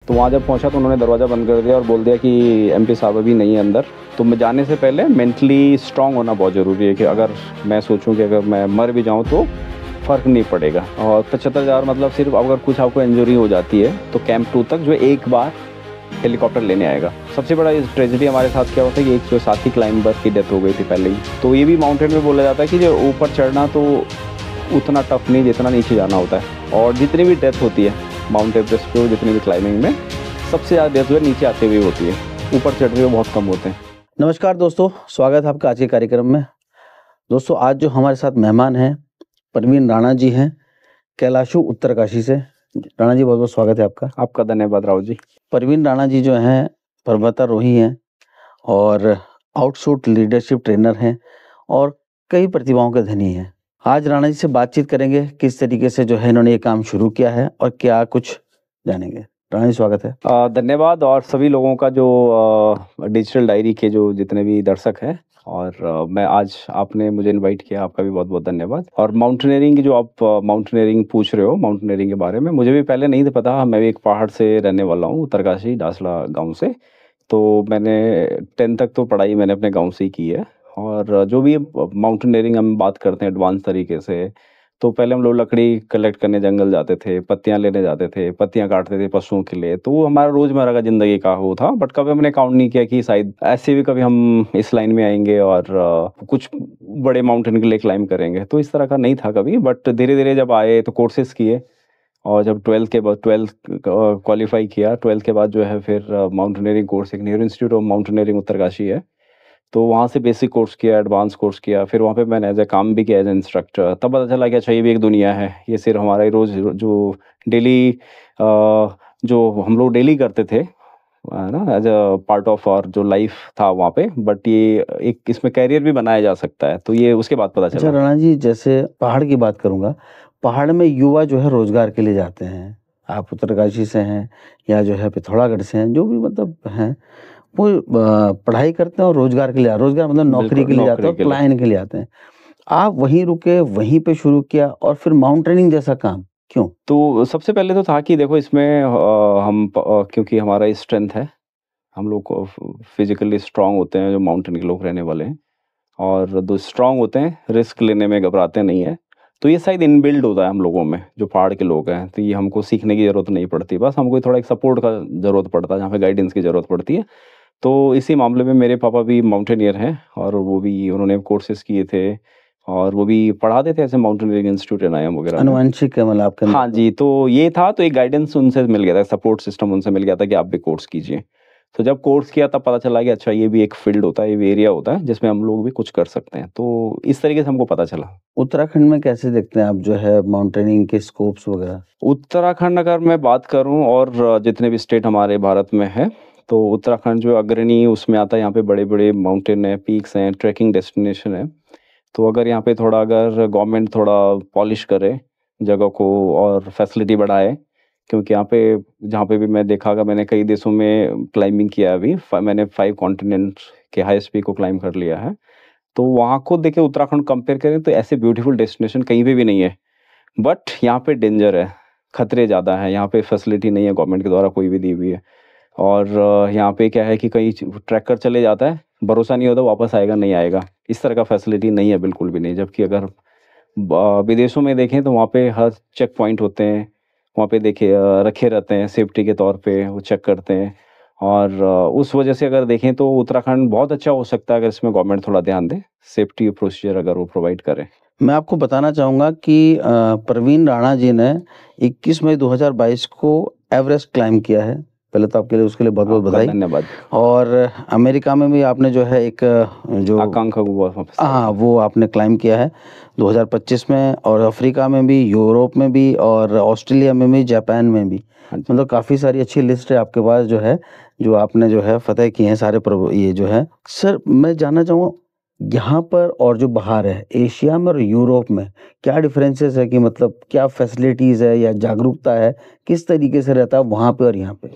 तो वहाँ जब पहुँचा तो उन्होंने दरवाज़ा बंद कर दिया और बोल दिया कि एमपी साहब अभी नहीं है अंदर। तो मैं जाने से पहले मेंटली स्ट्रांग होना बहुत ज़रूरी है कि अगर मैं सोचूं कि अगर मैं मर भी जाऊं तो फ़र्क नहीं पड़ेगा। और 75,000 मतलब सिर्फ अगर कुछ आपको इंजरी हो जाती है तो कैंप 2 तक जो एक बार हेलीकॉप्टर लेने आएगा। सबसे बड़ा इस ट्रेजेडी हमारे साथ क्या होता है कि एक जो साथी क्लाइंबर की डेथ हो गई थी पहले ही। तो ये भी माउंटेन में बोला जाता है कि जो ऊपर चढ़ना तो उतना टफ नहीं जितना नीचे जाना होता है। और जितनी भी डेथ होती है माउंट एवरेस्ट पे, जितनी भी क्लाइंबिंग में, सबसे ज़्यादा डेथ हुए नीचे आते हुए होती है, ऊपर चढ़ते हुए बहुत कम होते हैं। नमस्कार दोस्तों, स्वागत है आपका आज के कार्यक्रम में। दोस्तों, आज जो हमारे साथ मेहमान हैं परवीन राणा जी हैं, कैलाशू उत्तरकाशी से। राणा जी, बहुत बहुत स्वागत है आपका। आपका धन्यवाद राहुल जी। परवीन राणा जी जो हैं पर्वतारोही हैं और आउटसोर्स लीडरशिप ट्रेनर हैं और कई प्रतिभाओं के धनी हैं। आज राणा जी से बातचीत करेंगे किस तरीके से जो है इन्होंने ये काम शुरू किया है और क्या कुछ जानेंगे। राणा जी, स्वागत है। धन्यवाद। और सभी लोगों का जो डिजिटल डायरी के जो जितने भी दर्शक हैं, और मैं आज आपने मुझे इनवाइट किया, आपका भी बहुत बहुत धन्यवाद। और माउंटेनियरिंग की जो आप माउंटेनियरिंग पूछ रहे हो, माउंटेनियरिंग के बारे में मुझे भी पहले नहीं था पता। मैं भी एक पहाड़ से रहने वाला हूँ, उत्तरकाशी डासला गांव से। तो मैंने 10 तक तो पढ़ाई मैंने अपने गांव से ही की है। और जो भी माउंटेनियरिंग हम बात करते हैं एडवांस तरीके से, तो पहले हम लोग लकड़ी कलेक्ट करने जंगल जाते थे, पत्तियां लेने जाते थे, पत्तियां काटते थे पशुओं के लिए। तो वो हमारा रोजमर्रा का जिंदगी का वो था। बट कभी हमने काउंट नहीं किया कि शायद ऐसे भी कभी हम इस लाइन में आएंगे और कुछ बड़े माउंटेन के लिए क्लाइंब करेंगे। तो इस तरह का नहीं था कभी। बट धीरे धीरे जब आए तो कोर्सेज किए, और जब 12 क्वालिफाई किया, 12 के बाद जो है फिर माउंटेनियरिंग कोर्स, एक Nehru institute of mountaineering Uttarkashi है, तो वहाँ से बेसिक कोर्स किया, एडवांस कोर्स किया। फिर वहाँ पे मैंने एज ए काम भी किया एज ए इंस्ट्रक्टर। तब पता चला कि अच्छा ये भी एक दुनिया है, ये सिर्फ हमारा ही रोज़ जो डेली जो हम लोग डेली करते थे है ना, एज अ पार्ट ऑफ और जो लाइफ था वहाँ पे, बट ये एक इसमें कैरियर भी बनाया जा सकता है। तो ये उसके बाद पता अच्छा चला। राणा जी, जैसे पहाड़ की बात करूंगा, पहाड़ में युवा जो है रोजगार के लिए जाते हैं। आप उत्तरकाशी से हैं या जो है पिथौरागढ़ से हैं, जो भी मतलब हैं, वो पढ़ाई करते हैं और रोजगार के लिए, रोजगार मतलब नौकरी बिल्कुल, के लिए जाते नौकरी हैं और के लिए। पलायन के लिए आते हैं। आप वहीं रुके, वहीं पे शुरू किया और फिर माउंटेनिंग जैसा काम क्यों? तो सबसे पहले तो था कि देखो इसमें क्योंकि हमारा स्ट्रेंथ है, हम लोग को फिजिकली स्ट्रांग होते हैं जो माउंटेन के लोग रहने वाले हैं। और जो स्ट्रांग होते हैं रिस्क लेने में घबराते नहीं है। तो ये शायद इनबिल्ड होता है हम लोगों में, जो पहाड़ के लोग हैं। तो ये हमको सीखने की ज़रूरत नहीं पड़ती, बस हमको थोड़ा एक सपोर्ट का ज़रूरत पड़ता है, जहाँ पे गाइडेंस की ज़रूरत पड़ती है। तो इसी मामले में मेरे पापा भी माउंटेनियर हैं, और वो भी उन्होंने कोर्सेज़ किए थे, और वो भी पढ़ाते थे ऐसे माउंटेनियरिंग इंस्टीट्यूट एनआईएम वगैरह में। आनुवंशिक है मतलब आपके हाँ अंदर? जी, तो ये था, तो एक गाइडेंस उनसे मिल गया था, सपोर्ट सिस्टम उनसे मिल गया था कि आप भी कोर्स कीजिए। तो जब कोर्स किया तब पता चला कि अच्छा ये भी एक फील्ड होता है, ये भी एरिया होता है जिसमें हम लोग भी कुछ कर सकते हैं। तो इस तरीके से हमको पता चला। उत्तराखंड में कैसे देखते हैं आप जो है माउंटेनिंग के स्कोप्स वगैरह? उत्तराखंड अगर मैं बात करूं, और जितने भी स्टेट हमारे भारत में है, तो उत्तराखंड जो अग्रणी उसमें आता है। यहाँ पे बड़े बड़े माउंटेन है, पीक्स हैं, ट्रैकिंग डेस्टिनेशन है। तो अगर यहाँ पे थोड़ा, अगर गवर्नमेंट थोड़ा पॉलिश करे जगह को और फैसिलिटी बढ़ाए, क्योंकि यहाँ पे जहाँ पे भी मैं देखा, अगर मैंने कई देशों में क्लाइंबिंग किया है अभी, मैंने 5 कॉन्टिनेंट के हाईएस्ट पीक को क्लाइंब कर लिया है। तो वहाँ को देखे उत्तराखंड कंपेयर करें तो ऐसे ब्यूटीफुल डेस्टिनेशन कहीं पे भी नहीं है। बट यहाँ पे डेंजर है, खतरे ज़्यादा हैं। यहाँ पे फैसिलिटी नहीं है गवर्नमेंट के द्वारा कोई भी दी हुई है। और यहाँ पे क्या है कि कहीं ट्रैकर चले जाता है, भरोसा नहीं होता वापस आएगा नहीं आएगा, इस तरह का फैसिलिटी नहीं है, बिल्कुल भी नहीं। जबकि अगर विदेशों में देखें तो वहाँ पे हर चेक पॉइंट होते हैं, वहाँ पे देखिए रखे रहते हैं सेफ्टी के तौर पे, वो चेक करते हैं। और उस वजह से अगर देखें तो उत्तराखंड बहुत अच्छा हो सकता है अगर इसमें गवर्नमेंट थोड़ा ध्यान दे, सेफ्टी प्रोसीजर अगर वो प्रोवाइड करे। मैं आपको बताना चाहूँगा कि प्रवीण राणा जी ने 21 मई 2022 को एवरेस्ट क्लाइंब किया है। पहले तो आपके लिए उसके लिए बहुत-बहुत आपका बधाई। धन्यवाद। और अमेरिका में भी आपने जो है एक जो आकांक्षा को बहुत वापस हाँ, वो आपने क्लाइंब किया है 2025 में, और अफ्रीका में भी, यूरोप में भी, और ऑस्ट्रेलिया में भी, जापान में भी। हाँ जी। मतलब काफ़ी सारी अच्छी लिस्ट है आपके पास जो है, जो आपने जो है फ़तह किए हैं सारे ये जो है। सर, मैं जानना चाहूँगा यहाँ पर और जो बाहर है, एशिया में और यूरोप में, क्या डिफरेंसेस है कि मतलब क्या फैसिलिटीज़ है या जागरूकता है? किस तरीके से रहता है वहाँ पे और यहाँ पे?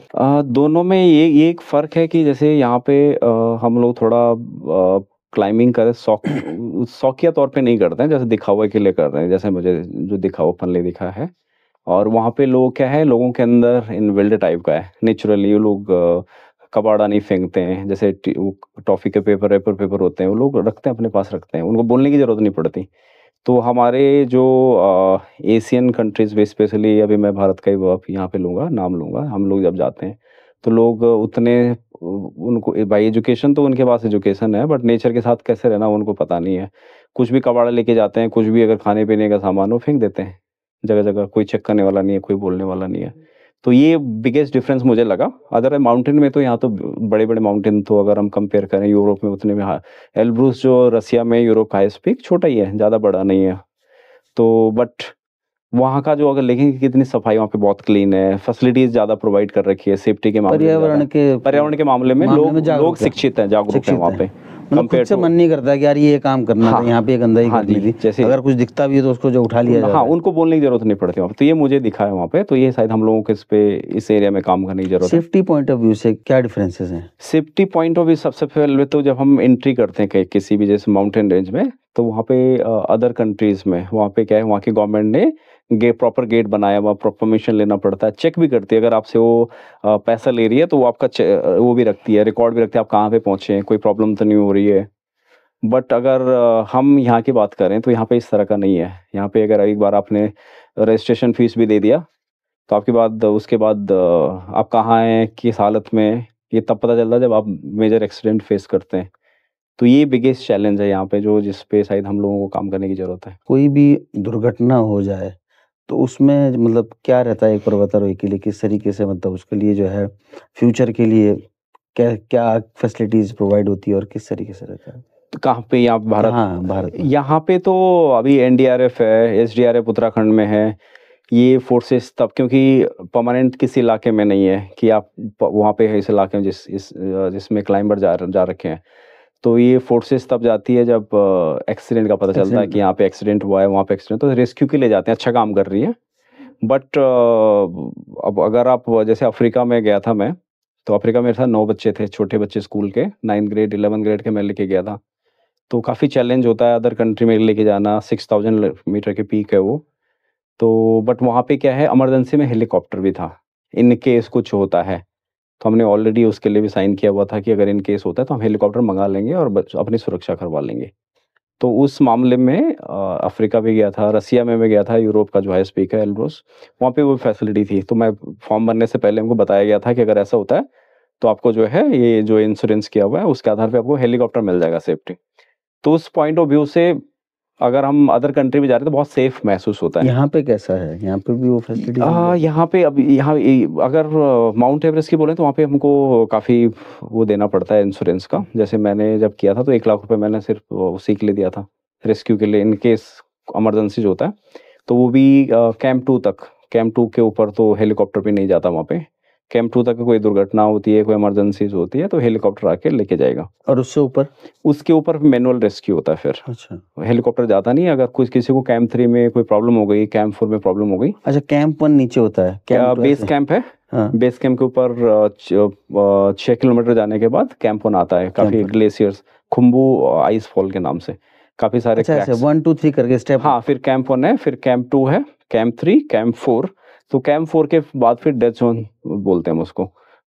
दोनों में ये एक फ़र्क है कि जैसे यहाँ पे हम लोग थोड़ा क्लाइंबिंग करें शौकिया तौर पे नहीं करते हैं, जैसे दिखावे के लिए कर रहे हैं, जैसे मुझे जो दिखावापन ले दिखा है। और वहाँ पे लोग क्या है, लोगों के अंदर इनबिल्ड टाइप का है नेचुरली। वो लोग कबाड़ा नहीं फेंकते हैं, जैसे वो टॉफ़ी के पेपर पेपर होते हैं वो लोग रखते हैं, अपने पास रखते हैं, उनको बोलने की ज़रूरत नहीं पड़ती। तो हमारे जो एशियन कंट्रीज़ में स्पेशली, अभी मैं भारत का ही यहाँ पे लूँगा, नाम लूँगा, हम लोग जब जाते हैं तो लोग उतने उनको बाई एजुकेशन तो उनके पास एजुकेशन है, बट नेचर के साथ कैसे रहना उनको पता नहीं है। कुछ भी कबाड़ा लेके जाते हैं, कुछ भी अगर खाने-पीने का सामान हो फेंक देते हैं, जगह-जगह, कोई चेक करने वाला नहीं है, कोई बोलने वाला नहीं है। तो ये बिगेस्ट डिफरेंस मुझे लगा। अदर माउंटेन में तो यहाँ तो बड़े-बड़े माउंटेन तो अगर हम कंपेयर करें यूरोप में उतने में, हाँ, एल्ब्रूस जो रसिया में यूरोप का हाईएस्ट पीक छोटा ही है, ज़्यादा बड़ा नहीं है। तो बट वहाँ का जो अगर देखेंगे कि कितनी सफाई वहाँ पे बहुत क्लीन है, फैसिलिटीज़ ज़्यादा प्रोवाइड कर रखी है, सेफ्टी के मामले में ज़्यादा। पर्यावरण के मामले में लोग जागरूक है, शिक्षित हैं, जागरूक हैं शिक्षित वहाँ हैं। पे। मतलब खुद कंपेयर से टू मन नहीं करता कि यार ये काम करना था, हाँ, यहाँ पे गंदगी हाँ करनी जी, थी। जैसे अगर कुछ दिखता भी है तो उसको जो उठा लिया जाता हाँ, है। उनको बोलने की ज़रूरत नहीं पड़ती वहाँ पे। तो ये मुझे दिखा है वहाँ पे, तो ये शायद हम लोगों को इस एरिया में काम करने की ज़रूरत है। सेफ्टी पॉइंट ऑफ व्यू से क्या डिफरेंसेस हैं? सेफ्टी पॉइंट ऑफ व्यू सबसे पहले तो जब हम एंट्री करते हैं कहीं किसी भी जैसे माउंटेन रेंज में, तो वहाँ पे अदर कंट्रीज़ में वहाँ पे क्या है, वहाँ की गवर्नमेंट ने प्रॉपर गेट बनाया हुआ, परमिशन लेना पड़ता है, चेक भी करती है। अगर आपसे वो पैसा ले रही है तो वो आपका वो भी रखती है, रिकॉर्ड भी रखती है, आप कहाँ पे पहुँचे हैं, कोई प्रॉब्लम तो नहीं हो रही है। बट अगर हम यहाँ की बात करें तो यहाँ पे इस तरह का नहीं है। यहाँ पे अगर एक बार आपने रजिस्ट्रेशन फीस भी दे दिया, तो आपके बाद उसके बाद आप कहाँ हैं, किस हालत में हैं, ये तब पता चलता है जब आप मेजर एक्सीडेंट फेस करते हैं। तो ये बिगेस्ट चैलेंज है यहाँ पे, जो जिस पे शायद हम लोगों को काम करने की ज़रूरत है। कोई भी दुर्घटना हो जाए, तो उसमें मतलब क्या रहता है एक पर्वतारोही के लिए? किस तरीके से मतलब उसके लिए जो है फ्यूचर के लिए क्या क्या फैसिलिटीज़ प्रोवाइड होती है और किस तरीके से रहता है? तो कहाँ पे, यहाँ भारत? हाँ, भारत में। यहाँ पे तो अभी एनडीआरएफ है, एसडीआरएफ उत्तराखंड में है। ये फोर्सेस तब, क्योंकि परमानेंट किसी इलाके में नहीं है कि आप वहाँ पे है इस इलाके में जिसमें क्लाइंबर जा रखे हैं। तो ये फोर्सेस तब जाती है जब एक्सीडेंट का पता चलता है कि यहाँ पे एक्सीडेंट हुआ है, वहाँ पे एक्सीडेंट, तो रेस्क्यू के लिए जाते हैं। अच्छा काम कर रही है। बट अब अगर आप जैसे अफ्रीका में गया था मैं, तो अफ्रीका में मेरे साथ 9 बच्चे थे, छोटे बच्चे स्कूल के, 9th ग्रेड 11th ग्रेड के मैं लेके गया था। तो काफ़ी चैलेंज होता है अदर कंट्री में लेके जाना, 6000 मीटर की पीक है वो। तो बट वहाँ पे क्या है, इमरजेंसी में हेलीकॉप्टर भी था, इन केस कुछ होता है। तो हमने ऑलरेडी उसके लिए भी साइन किया हुआ था कि अगर इन केस होता है तो हम हेलीकॉप्टर मँगा लेंगे और अपनी सुरक्षा करवा लेंगे। तो उस मामले में अफ्रीका भी गया था, रसिया में भी गया था, यूरोप का जो हाईएस्ट पीक है एल्ब्रूस, वहाँ पे वो फैसिलिटी थी। तो मैं फॉर्म भरने से पहले हमको बताया गया था कि अगर ऐसा होता है, तो आपको जो है ये जो इंश्योरेंस किया हुआ है उसके आधार पे आपको हेलीकॉप्टर मिल जाएगा सेफ्टी। तो उस पॉइंट ऑफ व्यू से अगर हम अदर कंट्री में जा रहे हैं तो बहुत सेफ महसूस होता है। यहाँ पे कैसा है? यहाँ पे भी वो फैसिलिटीज़ हैं? यहाँ पे अब यहाँ अगर माउंट एवरेस्ट की बोलें तो वहाँ पे हमको काफ़ी वो देना पड़ता है इंश्योरेंस का। जैसे मैंने जब किया था तो 1 लाख रुपए मैंने सिर्फ उसी के लिए दिया था, रेस्क्यू के लिए, इन केस इमरजेंसी जो होता है। तो वो भी कैंप 2 तक, कैंप 2 के ऊपर तो हेलीकॉप्टर भी नहीं जाता वहाँ पे। कैंप 2 तक कोई दुर्घटना होती है, कोई इमरजेंसीज़ होती है तो हेलीकॉप्टर आके लेके जाएगा। और उससे ऊपर? उसके ऊपर मैनुअल रेस्क्यू होता है फिर। अच्छा। हेलीकॉप्टर जाता नहीं है। अगर कुछ किसी को कैंप 3 में कोई प्रॉब्लम हो गई, कैंप 4 में प्रॉब्लम हो गई। अच्छा, कैंप 1 नीचे होता है, कैंप 2 बेस ऐसे? कैंप है। हाँ। बेस कैंप के ऊपर 6 किलोमीटर जाने के बाद कैंप 1 आता है। काफ़ी camp 1। Glaciers, Khumbu ice fall के नाम से, काफ़ी सारे अच्छा, ऐसे क्रैक्स। 1, 2, 3 करके स्टेप? हाँ, फिर कैंप 1 है, फिर कैंप 2 है, कैंप 3, कैंप 4। तो कैंप 4 के बाद फिर डेथ ज़ोन बोलते हैं हम उसको।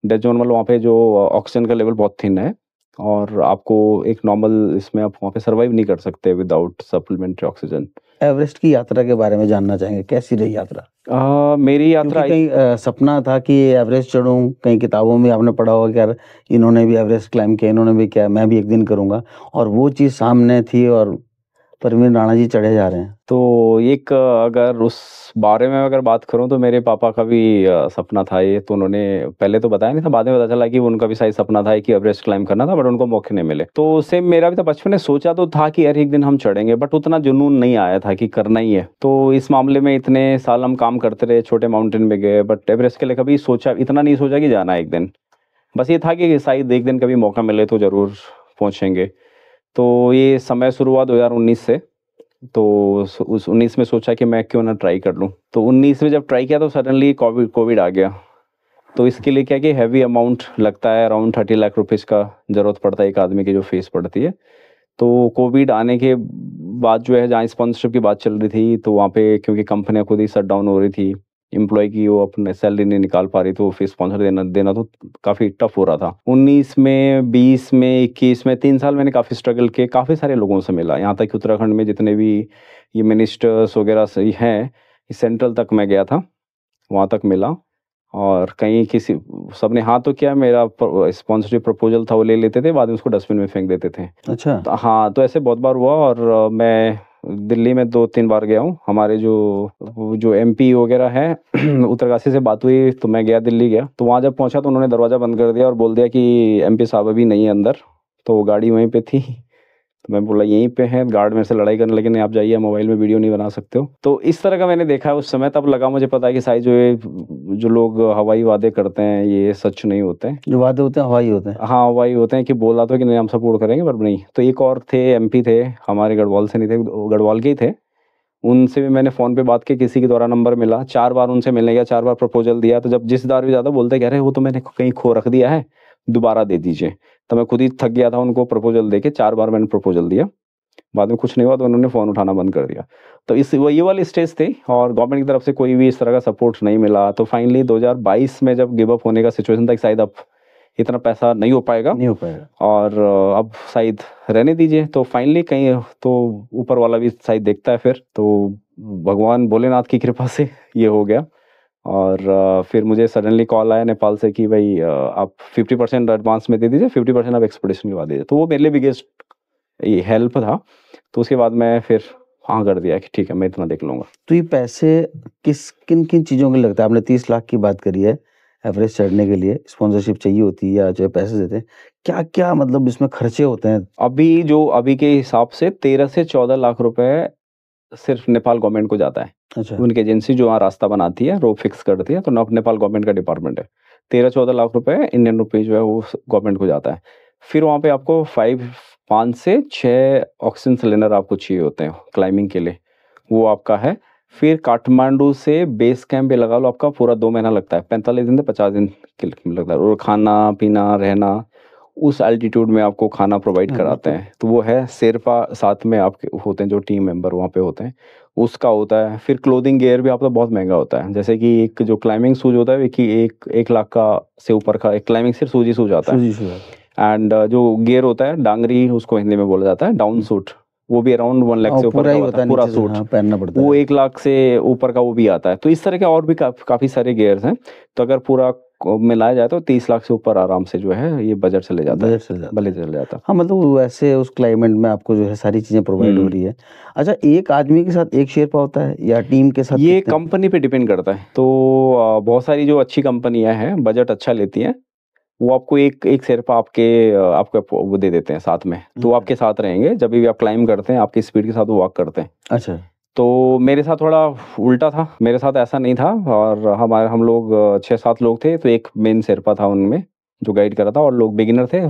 डेथ ज़ोन मतलब वहाँ पे जो ऑक्सीजन का लेवल बहुत थिन है और आपको एक नॉर्मल इसमें आप वहाँ पे सर्वाइव नहीं कर सकते विदाउट सप्लीमेंट्री ऑक्सीजन। एवरेस्ट की यात्रा के बारे में जानना चाहेंगे, कैसी रही यात्रा? मेरी यात्रा क्योंकि कहीं सपना था कि एवरेस्ट चढ़ूँ, कहीं किताबों में आपने पढ़ा होगा कि यार इन्होंने भी एवरेस्ट क्लाइंब किया, इन्होंने भी किया, मैं भी एक दिन करूँगा, और वो चीज़ सामने थी और परवीन राणा जी चढ़े जा रहे हैं। तो एक अगर उस बारे में अगर बात करूँ तो मेरे पापा का भी सपना था ये, तो उन्होंने पहले तो बताया नहीं था, बाद में पता चला कि उनका भी शायद सपना था कि एवरेस्ट क्लाइंब करना था, बट उनको मौके नहीं मिले। तो सेम मेरा भी था, बचपन में सोचा तो था कि यार एक दिन हम चढ़ेंगे, बट उतना जुनून नहीं आया था कि करना ही है। तो इस मामले में इतने साल हम काम करते रहे, छोटे माउंटेन में गए, बट एवरेस्ट के लिए कभी इतना नहीं सोचा कि जाना है एक दिन। बस ये था कि शायद एक दिन कभी मौका मिले तो ज़रूर पहुँचेंगे। तो ये समय शुरू हुआ 2019 से। तो उस 19 में सोचा कि मैं क्यों ना ट्राई कर लूँ। तो 19 में जब ट्राई किया तो सडनली कोविड आ गया। तो इसके लिए क्या कि हैवी अमाउंट लगता है, अराउंड 30 लाख रुपीज़ का ज़रूरत पड़ता है एक आदमी की जो फीस पड़ती है। तो कोविड आने के बाद जो है, जहाँ स्पॉन्सरशिप की बात चल रही थी, तो वहाँ पे क्योंकि कंपनियाँ खुद ही शट डाउन हो रही थी, एम्प्लॉय की वो अपने सैलरी नहीं निकाल पा रही, तो फिर स्पॉन्सर देना देना तो काफ़ी टफ हो रहा था। 19 में, 20 में, 21 में 3 साल मैंने काफ़ी स्ट्रगल किए, काफ़ी सारे लोगों से मिला। यहाँ तक कि उत्तराखंड में जितने भी ये मिनिस्टर्स वगैरह से हैं, सेंट्रल तक मैं गया था, वहाँ तक मिला। और कहीं किसी सबने हाँ तो किया, मेरा स्पॉन्सरशिप प्रपोजल था वो ले लेते थे, बाद में उसको डस्टबिन में फेंक देते थे। अच्छा। तो हाँ, तो ऐसे बहुत बार हुआ। और मैं दिल्ली में 2-3 बार गया हूँ। हमारे जो एमपी वगैरह हैं उत्तरकाशी से बात हुई, तो मैं गया, दिल्ली गया, तो वहाँ जब पहुँचा तो उन्होंने दरवाज़ा बंद कर दिया और बोल दिया कि एमपी साहब अभी नहीं है अंदर। तो गाड़ी वहीं पे थी, तो मैं बोला यहीं पे है, गार्ड मेरे से लड़ाई करने लगे, नहीं आप जाइए, मोबाइल में वीडियो नहीं बना सकते हो। तो इस तरह का मैंने देखा है उस समय, तब लगा मुझे पता है कि शायद जो लोग हवाई वादे करते हैं ये सच नहीं होते हैं। जो वादे होते हैं हवाई होते हैं। हाँ, हवाई होते हैं कि बोला तो कि नहीं हम सपोर्ट करेंगे, पर नहीं। तो एक और थे, एमपी थे, हमारे गढ़वाल से नहीं थे, वो गढ़वाल के ही थे। उनसे भी मैंने फ़ोन पे बात की, किसी के द्वारा नंबर मिला, 4 बार उनसे मिलने गया, 4 बार प्रपोज़ल दिया। तो जब जिस बार भी जाता बोलते कह रहे वो तो मैंने कहीं खो रख दिया है, दोबारा दे दीजिए। तो मैं खुद ही थक गया था उनको प्रपोज़ल देके, 4 बार मैंने प्रपोज़ल दिया। बाद में कुछ नहीं हुआ तो उन्होंने फ़ोन उठाना बंद कर दिया। तो इस वो ये वाली स्टेज थी और गवर्नमेंट की तरफ से कोई भी इस तरह का सपोर्ट नहीं मिला। तो फाइनली 2022 में जब गिव अप होने का सिचुएशन था कि शायद अब इतना पैसा नहीं हो पाएगा नहीं हो पाएगा। और अब शायद रहने दीजिए, तो फाइनली कहीं तो ऊपर वाला भी शायद देखता है फिर, तो भगवान भोलेनाथ की कृपा से ये हो गया। और फिर मुझे सडनली कॉल आया नेपाल से कि भाई आप 50% एडवांस में दे दीजिए, 50% आप एक्सपेडिशन करवा दीजिए। तो वो मेरे लिए बिगेस्ट ये हेल्प था। तो उसके बाद मैं फिर हाँ कर दिया कि ठीक है मैं इतना देख लूँगा। तो ये पैसे किन-किन चीज़ों के लिए लगता है? आपने 30 लाख की बात करी है, एवरेस्ट चढ़ने के लिए स्पॉन्सरशिप चाहिए होती है या जो है पैसे देते हैं। क्या-क्या मतलब इसमें खर्चे होते हैं? अभी के हिसाब से 13 से 14 लाख रुपए सिर्फ नेपाल गवर्नमेंट को जाता है। अच्छा। उनकी एजेंसी जो वहाँ रास्ता बनाती है, रोड फिक्स करती है, तो नेपाल गवर्नमेंट का डिपार्टमेंट है। 13-14 लाख रुपए इंडियन रुपीज़ जो है वो गवर्नमेंट को जाता है। फिर वहाँ पे आपको 5 से 6 ऑक्सीजन सिलेंडर आपको चाहिए होते हैं क्लाइंबिंग के लिए, वो आपका है। फिर काठमांडू से बेस कैंप पे लगा लो आपका पूरा 2 महीना लगता है, 45 दिन से 50 दिन के लिए लगता है। और खाना-पीना, रहना उस एल्टीट्यूड में आपको खाना प्रोवाइड हाँ, कराते बिल्कुल। हैं। तो वो है शेरपा साथ में आपके होते हैं जो टीम मेंबर वहाँ पे होते हैं, उसका होता है। फिर क्लोथिंग गियर भी आपका बहुत महँगा होता है। जैसे कि एक जो क्लाइंबिंग शूज़ होता है कि 1 लाख का से ऊपर का एक क्लाइंबिंग सिर्फ शूज़ ही शूज़ आता है। सूजी शुगर। एंड जो गियर होता है डांगरी उसको हिंदी में बोला जाता है, डाउन सूट, वो भी अराउंड 1 लाख से ऊपर पूरा का ही होता होता है, है पूरा नीचे से, सूट। हाँ, पहनना पड़ता वो है। 1 लाख से ऊपर का वो भी आता है। तो इस तरह के और भी काफ़ी सारे गियर्स हैं। तो अगर पूरा मिलाया जाए तो 30 लाख से ऊपर आराम से जो है ये बजट चले जाता है। बजट चल जाता है। चले जाता है। हाँ, मतलब वैसे उस क्लाइमेट में आपको जो है सारी चीज़ें प्रोवाइड हो रही है। अच्छा, एक आदमी के साथ एक शेरपा होता है या टीम के साथ ये कितने? कंपनी पे डिपेंड करता है। तो बहुत सारी जो अच्छी कंपनियाँ हैं, बजट अच्छा लेती हैं, वो आपको एक एक शेरपा आपको वो दे देते हैं साथ में। तो वो अच्छा। आपके साथ रहेंगे, जभी भी आप क्लाइंब करते हैं, आपकी स्पीड के साथ वो वॉक करते हैं। अच्छा। तो मेरे साथ थोड़ा उल्टा था, मेरे साथ ऐसा नहीं था। और हम लोग 6-7 लोग थे, तो एक मेन शेरपा था उनमें, जो गाइड कर रहा था, और लोग बिगिनर थे।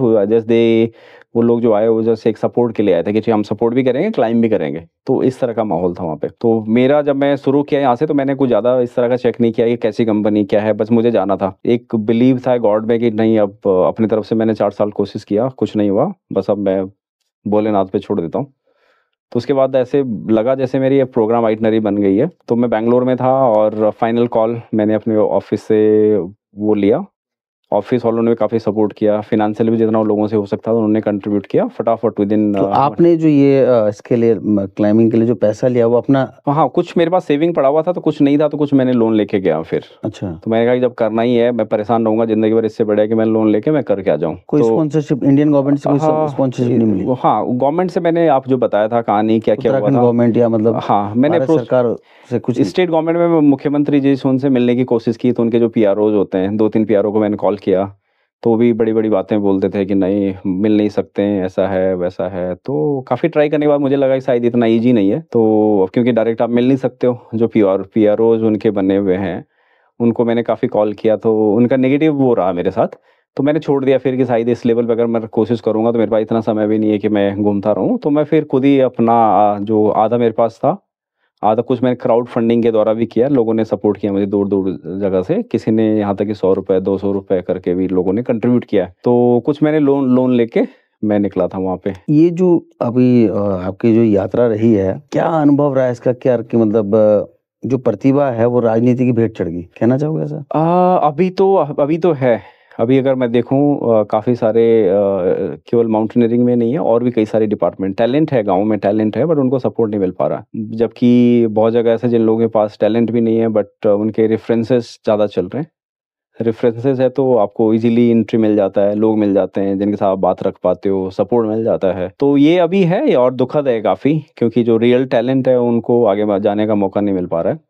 वो लोग जो आए वो जैसे एक सपोर्ट के लिए आए थे कि जी हम सपोर्ट भी करेंगे, क्लाइंब भी करेंगे। तो इस तरह का माहौल था वहाँ पे। तो मेरा जब मैं शुरू किया यहाँ से, तो मैंने कुछ ज़्यादा इस तरह का चेक नहीं किया कि कैसी कंपनी क्या है, बस मुझे जाना था। एक बिलीव था गॉड में कि नहीं, अब अपनी तरफ से मैंने 4 साल कोशिश किया, कुछ नहीं हुआ, बस अब मैं भोलेनाथ पे छोड़ देता हूँ। तो उसके बाद ऐसे लगा जैसे मेरी ये प्रोग्राम आइटनरी बन गई है। तो मैं बैंगलोर में था और फाइनल कॉल मैंने अपने ऑफिस से वो लिया। ऑफिस वालों ने भी काफ़ी सपोर्ट किया, फाइनेंशियली भी जितना लोगों से हो सकता था उन्होंने कंट्रीब्यूट किया फटाफट विदिन। तो आपने जो ये इसके लिए क्लाइंबिंग के लिए जो पैसा लिया वो अपना? हाँ, कुछ मेरे पास सेविंग पड़ा हुआ था, तो कुछ नहीं था, तो कुछ मैंने लोन लेके गया फिर। अच्छा। तो मैंने कहा कि जब करना ही है, मैं परेशान रहूँगा ज़िंदगी भर, इससे बढ़िया है कि मैं लोन लेके मैं करके आ जाऊँ। कोई तो स्पॉन्सरशिप इंडियन गवर्नमेंट से कोई स्पॉन्सरशिप नहीं मिली? हाँ, गवर्नमेंट से मैंने आप जो बताया था कहानी क्या-क्या हुआ उत्तराखंड था। गवर्नमेंट या मतलब हाँ, मैंने भारत सरकार से कुछ नहीं? स्टेट गवर्नमेंट में मुख्यमंत्री जी से उनसे मिलने की कोशिश की, तो उनके जो पीआरओज़ होते हैं, 2-3 पीआरओ को मैंने कॉल किया, तो वो भी बड़ी-बड़ी बातें बोलते थे कि नहीं, मिल नहीं सकते हैं, ऐसा है, वैसा है। तो काफ़ी ट्राई करने के बाद मुझे लगा कि शायद इतना ईज़ी नहीं है, तो क्योंकि डायरेक्ट आप मिल नहीं सकते हो, जो पीआरओज़ उनके बने हुए हैं, उनको मैंने काफ़ी कॉल किया, तो उनका नेगेटिव वो रहा मेरे साथ। तो मैंने छोड़ दिया फिर कि शायद इस लेवल पे अगर मैं कोशिश करूँगा, तो मेरे पास इतना समय भी नहीं है कि मैं घूमता रहूँ। तो मैं फिर खुद ही अपना जो आधा मेरे पास था, आधा कुछ मैंने क्राउड फंडिंग के द्वारा भी किया, लोगों ने सपोर्ट किया मुझे दूर-दूर जगह से। किसी ने यहाँ तक कि ₹100, ₹200 करके भी लोगों ने कंट्रीब्यूट किया है। तो कुछ मैंने लोन लेके मैं निकला था वहाँ पे। ये जो अभी आपकी जो यात्रा रही है, क्या अनुभव रहा है इसका? क्या कि मतलब जो प्रतिभा है वो राजनीति की भेंट चढ़ गई, कहना चाहोगे ऐसा? अभी तो है। अभी अगर मैं देखूँ काफ़ी सारे केवल माउंटेनियरिंग में नहीं है, और भी कई सारे डिपार्टमेंट, टैलेंट है, गाँव में टैलेंट है, बट उनको सपोर्ट नहीं मिल पा रहा। जबकि बहुत जगह ऐसे जिन लोगों के पास टैलेंट भी नहीं है, बट उनके रेफरेंसेस ज़्यादा चल रहे हैं। रेफरेंसेस है तो आपको इजीली एंट्री मिल जाता है, लोग मिल जाते हैं जिनके साथ आप बात रख पाते हो, सपोर्ट मिल जाता है। तो ये अभी है, ये और दुखद है काफ़ी, क्योंकि जो रियल टैलेंट है उनको आगे जाने का मौका नहीं मिल पा रहा है।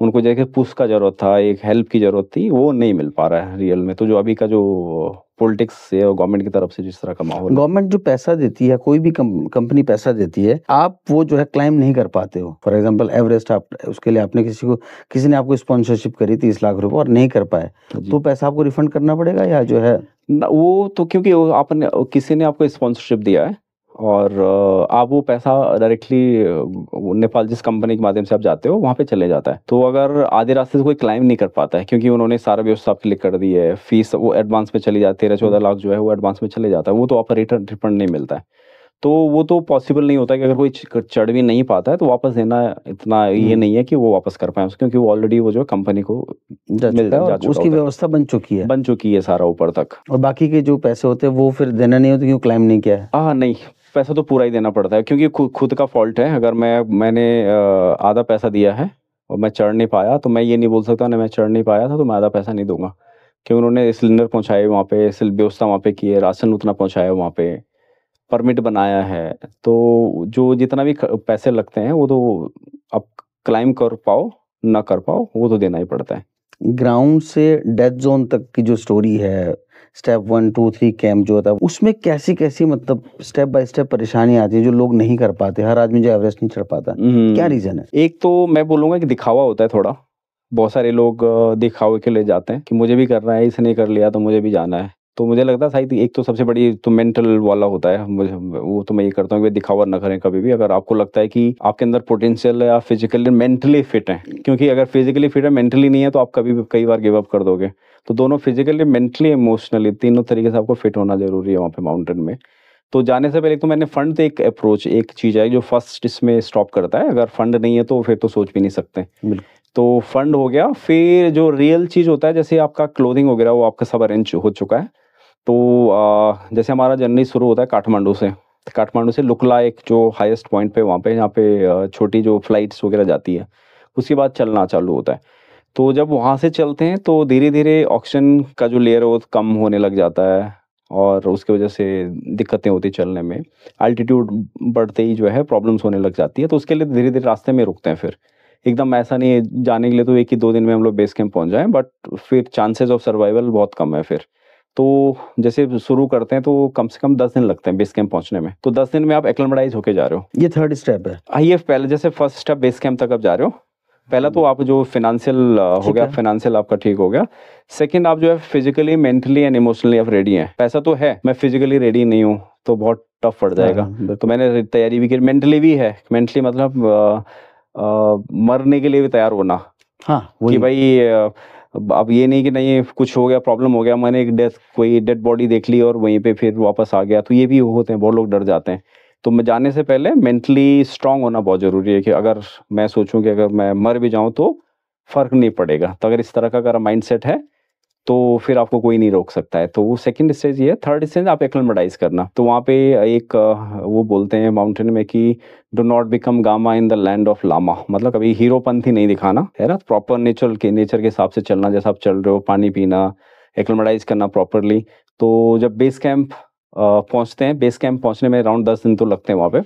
उनको जैसे पुश का ज़रूरत था, एक हेल्प की ज़रूरत थी, वो नहीं मिल पा रहा है रियल में। तो जो अभी का जो पॉलिटिक्स है और गवर्नमेंट की तरफ से जिस तरह का माहौल है, गवर्नमेंट जो पैसा देती है, कोई भी कंपनी पैसा देती है, आप वो जो है क्लाइम नहीं कर पाते हो। फॉर एग्जांपल एवरेस्ट, आप उसके लिए आपने किसी ने आपको स्पॉन्सरशिप करी 30 लाख रुपए और नहीं कर पाए, जी। तो पैसा आपको रिफंड करना पड़ेगा या जो है? ना, वो तो क्योंकि आपने किसी ने आपको स्पॉन्सरशिप दिया है, और आप वो पैसा डायरेक्टली नेपाल जिस कंपनी के माध्यम से आप जाते हो वहाँ पे चले जाता है। तो अगर आधे रास्ते से कोई क्लाइम नहीं कर पाता है, क्योंकि उन्होंने सारा व्यवस्था आपके लिए कर दी है, फीस वो एडवांस में चली जाती है, 13-14 लाख जो है वो एडवांस में चले जाता है, वो तो आपका रिफंड नहीं मिलता है। तो वो तो पॉसिबल नहीं होता कि अगर कोई चढ़ भी नहीं पाता है तो वापस देना इतना ये नहीं है कि वो वापस कर पाए, क्योंकि वो ऑलरेडी वो जो कंपनी को जा चुका है और उसकी होता है, व्यवस्था बन चुकी है सारा ऊपर तक। और बाकी के जो पैसे होते हैं वो फिर देना नहीं होता, क्यों क्लाइम नहीं किया है? नहीं, पैसा तो पूरा ही देना पड़ता है, क्योंकि खुद का फॉल्ट है। अगर मैंने आधा पैसा दिया है और मैं चढ़ नहीं पाया, तो मैं ये नहीं बोल सकता ना मैं चढ़ नहीं पाया था तो मैं आधा पैसा नहीं दूंगा, क्योंकि उन्होंने सिलेंडर पहुंचाए वहाँ पे, व्यवस्था वहाँ पे की है, राशन उतना पहुंचाया वहाँ पे, परमिट बनाया है। तो जो जितना भी पैसे लगते हैं वो तो आप क्लाइम कर पाओ ना कर पाओ, वो तो देना ही पड़ता है। ग्राउंड से डेथ जोन तक की जो स्टोरी है, स्टेप 1, 2, 3 कैंप जो होता है, उसमें कैसी मतलब स्टेप बाय स्टेप परेशानी आती है जो लोग नहीं कर पाते? हर आदमी जो एवरेस्ट नहीं चढ़ पाता, क्या रीजन है? एक तो मैं बोलूंगा कि दिखावा होता है थोड़ा। बहुत सारे लोग दिखावे के लिए जाते हैं कि मुझे भी करना है, इसने कर लिया तो मुझे भी जाना है। तो मुझे लगता है शायद एक तो सबसे बड़ी तो मेंटल वाला होता है, मुझे वो तो मैं ये करता हूँ कि दिखावा ना करें कभी भी। अगर आपको लगता है कि आपके अंदर पोटेंशियल है, आप फिजिकली मेंटली फिट हैं, क्योंकि अगर फिजिकली फिट है मेंटली नहीं है तो आप कई बार गिव अप कर दोगे। तो दोनों फिजिकली, मेंटली, इमोशनली तीनों तरीके से आपको फिट होना जरूरी है वहाँ पे माउंटेन में। तो जाने से पहले तो मैंने फंड एक अप्रोच, एक चीज़ है जो फर्स्ट इसमें स्टॉप करता है। अगर फंड नहीं है तो फिर तो सोच भी नहीं सकते। तो फंड हो गया, फिर जो रियल चीज़ होता है जैसे आपका क्लोथिंग वगैरह वो आपका सब अरेंज हो चुका है। तो जैसे हमारा जर्नी शुरू होता है काठमांडू से लुकला, एक जो हाईएस्ट पॉइंट पे वहाँ पे जहाँ पे छोटी जो फ्लाइट्स वगैरह जाती है, उसके बाद चलना चालू होता है। तो जब वहाँ से चलते हैं तो धीरे धीरे ऑक्सीजन का जो लेयर है वो कम होने लग जाता है, और उसकी वजह से दिक्कतें होती चलने में। अल्टीट्यूड बढ़ते ही जो है प्रॉब्लम्स होने लग जाती है, तो उसके लिए धीरे धीरे रास्ते में रुकते हैं। फिर एकदम ऐसा नहीं है जाने के लिए तो 1 ही 2 दिन में हम लोग बेस कैंप पहुँच जाएँ, बट फिर चांसेस ऑफ सर्वाइवल बहुत कम है फिर। तो जैसे शुरू करते हैं तो कम से कम 10 दिन लगते हैं बेस कैंप पहुँचने में। तो 10 दिन में आप एक्लेमेटाइज होके जा रहे हो। ये थर्ड स्टेप है। ये पहले जैसे फर्स्ट स्टेप बेस कैंप तक आप जा रहे हो। पहला तो आप जो फाइनेंशियल हो गया, फाइनेंशियल आपका ठीक हो गया। सेकंड, आप जो है फिजिकली, मेंटली एंड इमोशनली आप रेडी हैं। पैसा तो है, मैं फिजिकली रेडी नहीं हूँ तो बहुत टफ पड़ जाएगा। तो मैंने तैयारी भी की, मेंटली भी है। मेंटली मतलब मरने के लिए भी तैयार होना। कि भाई अब ये नहीं कि नहीं कुछ हो गया, प्रॉब्लम हो गया, मैंने कोई डेड बॉडी देख ली और वहीं पे फिर वापस आ गया, तो ये भी होते हैं, बहुत लोग डर जाते हैं। तो मैं जाने से पहले मेंटली स्ट्रांग होना बहुत ज़रूरी है, कि अगर मैं सोचूं कि अगर मैं मर भी जाऊं तो फ़र्क नहीं पड़ेगा। तो अगर इस तरह का अगर माइंडसेट है तो फिर आपको कोई नहीं रोक सकता है। तो वो सेकंड स्टेज ये है। थर्ड स्टेज आप एक्लेमेटाइज करना। तो वहाँ पे एक वो बोलते हैं माउंटेन में कि do not become Gama in the land of lama, मतलब कभी हीरोपंथी नहीं दिखाना, है ना। प्रॉपर नेचर के हिसाब से चलना, जैसा आप चल रहे हो, पानी पीना, एक्लेमेटाइज करना प्रॉपरली। तो जब बेस कैंप पहुँचते हैं, बेस कैंप पहुँचने में अराउंड 10 दिन तो लगते हैं वहाँ पे।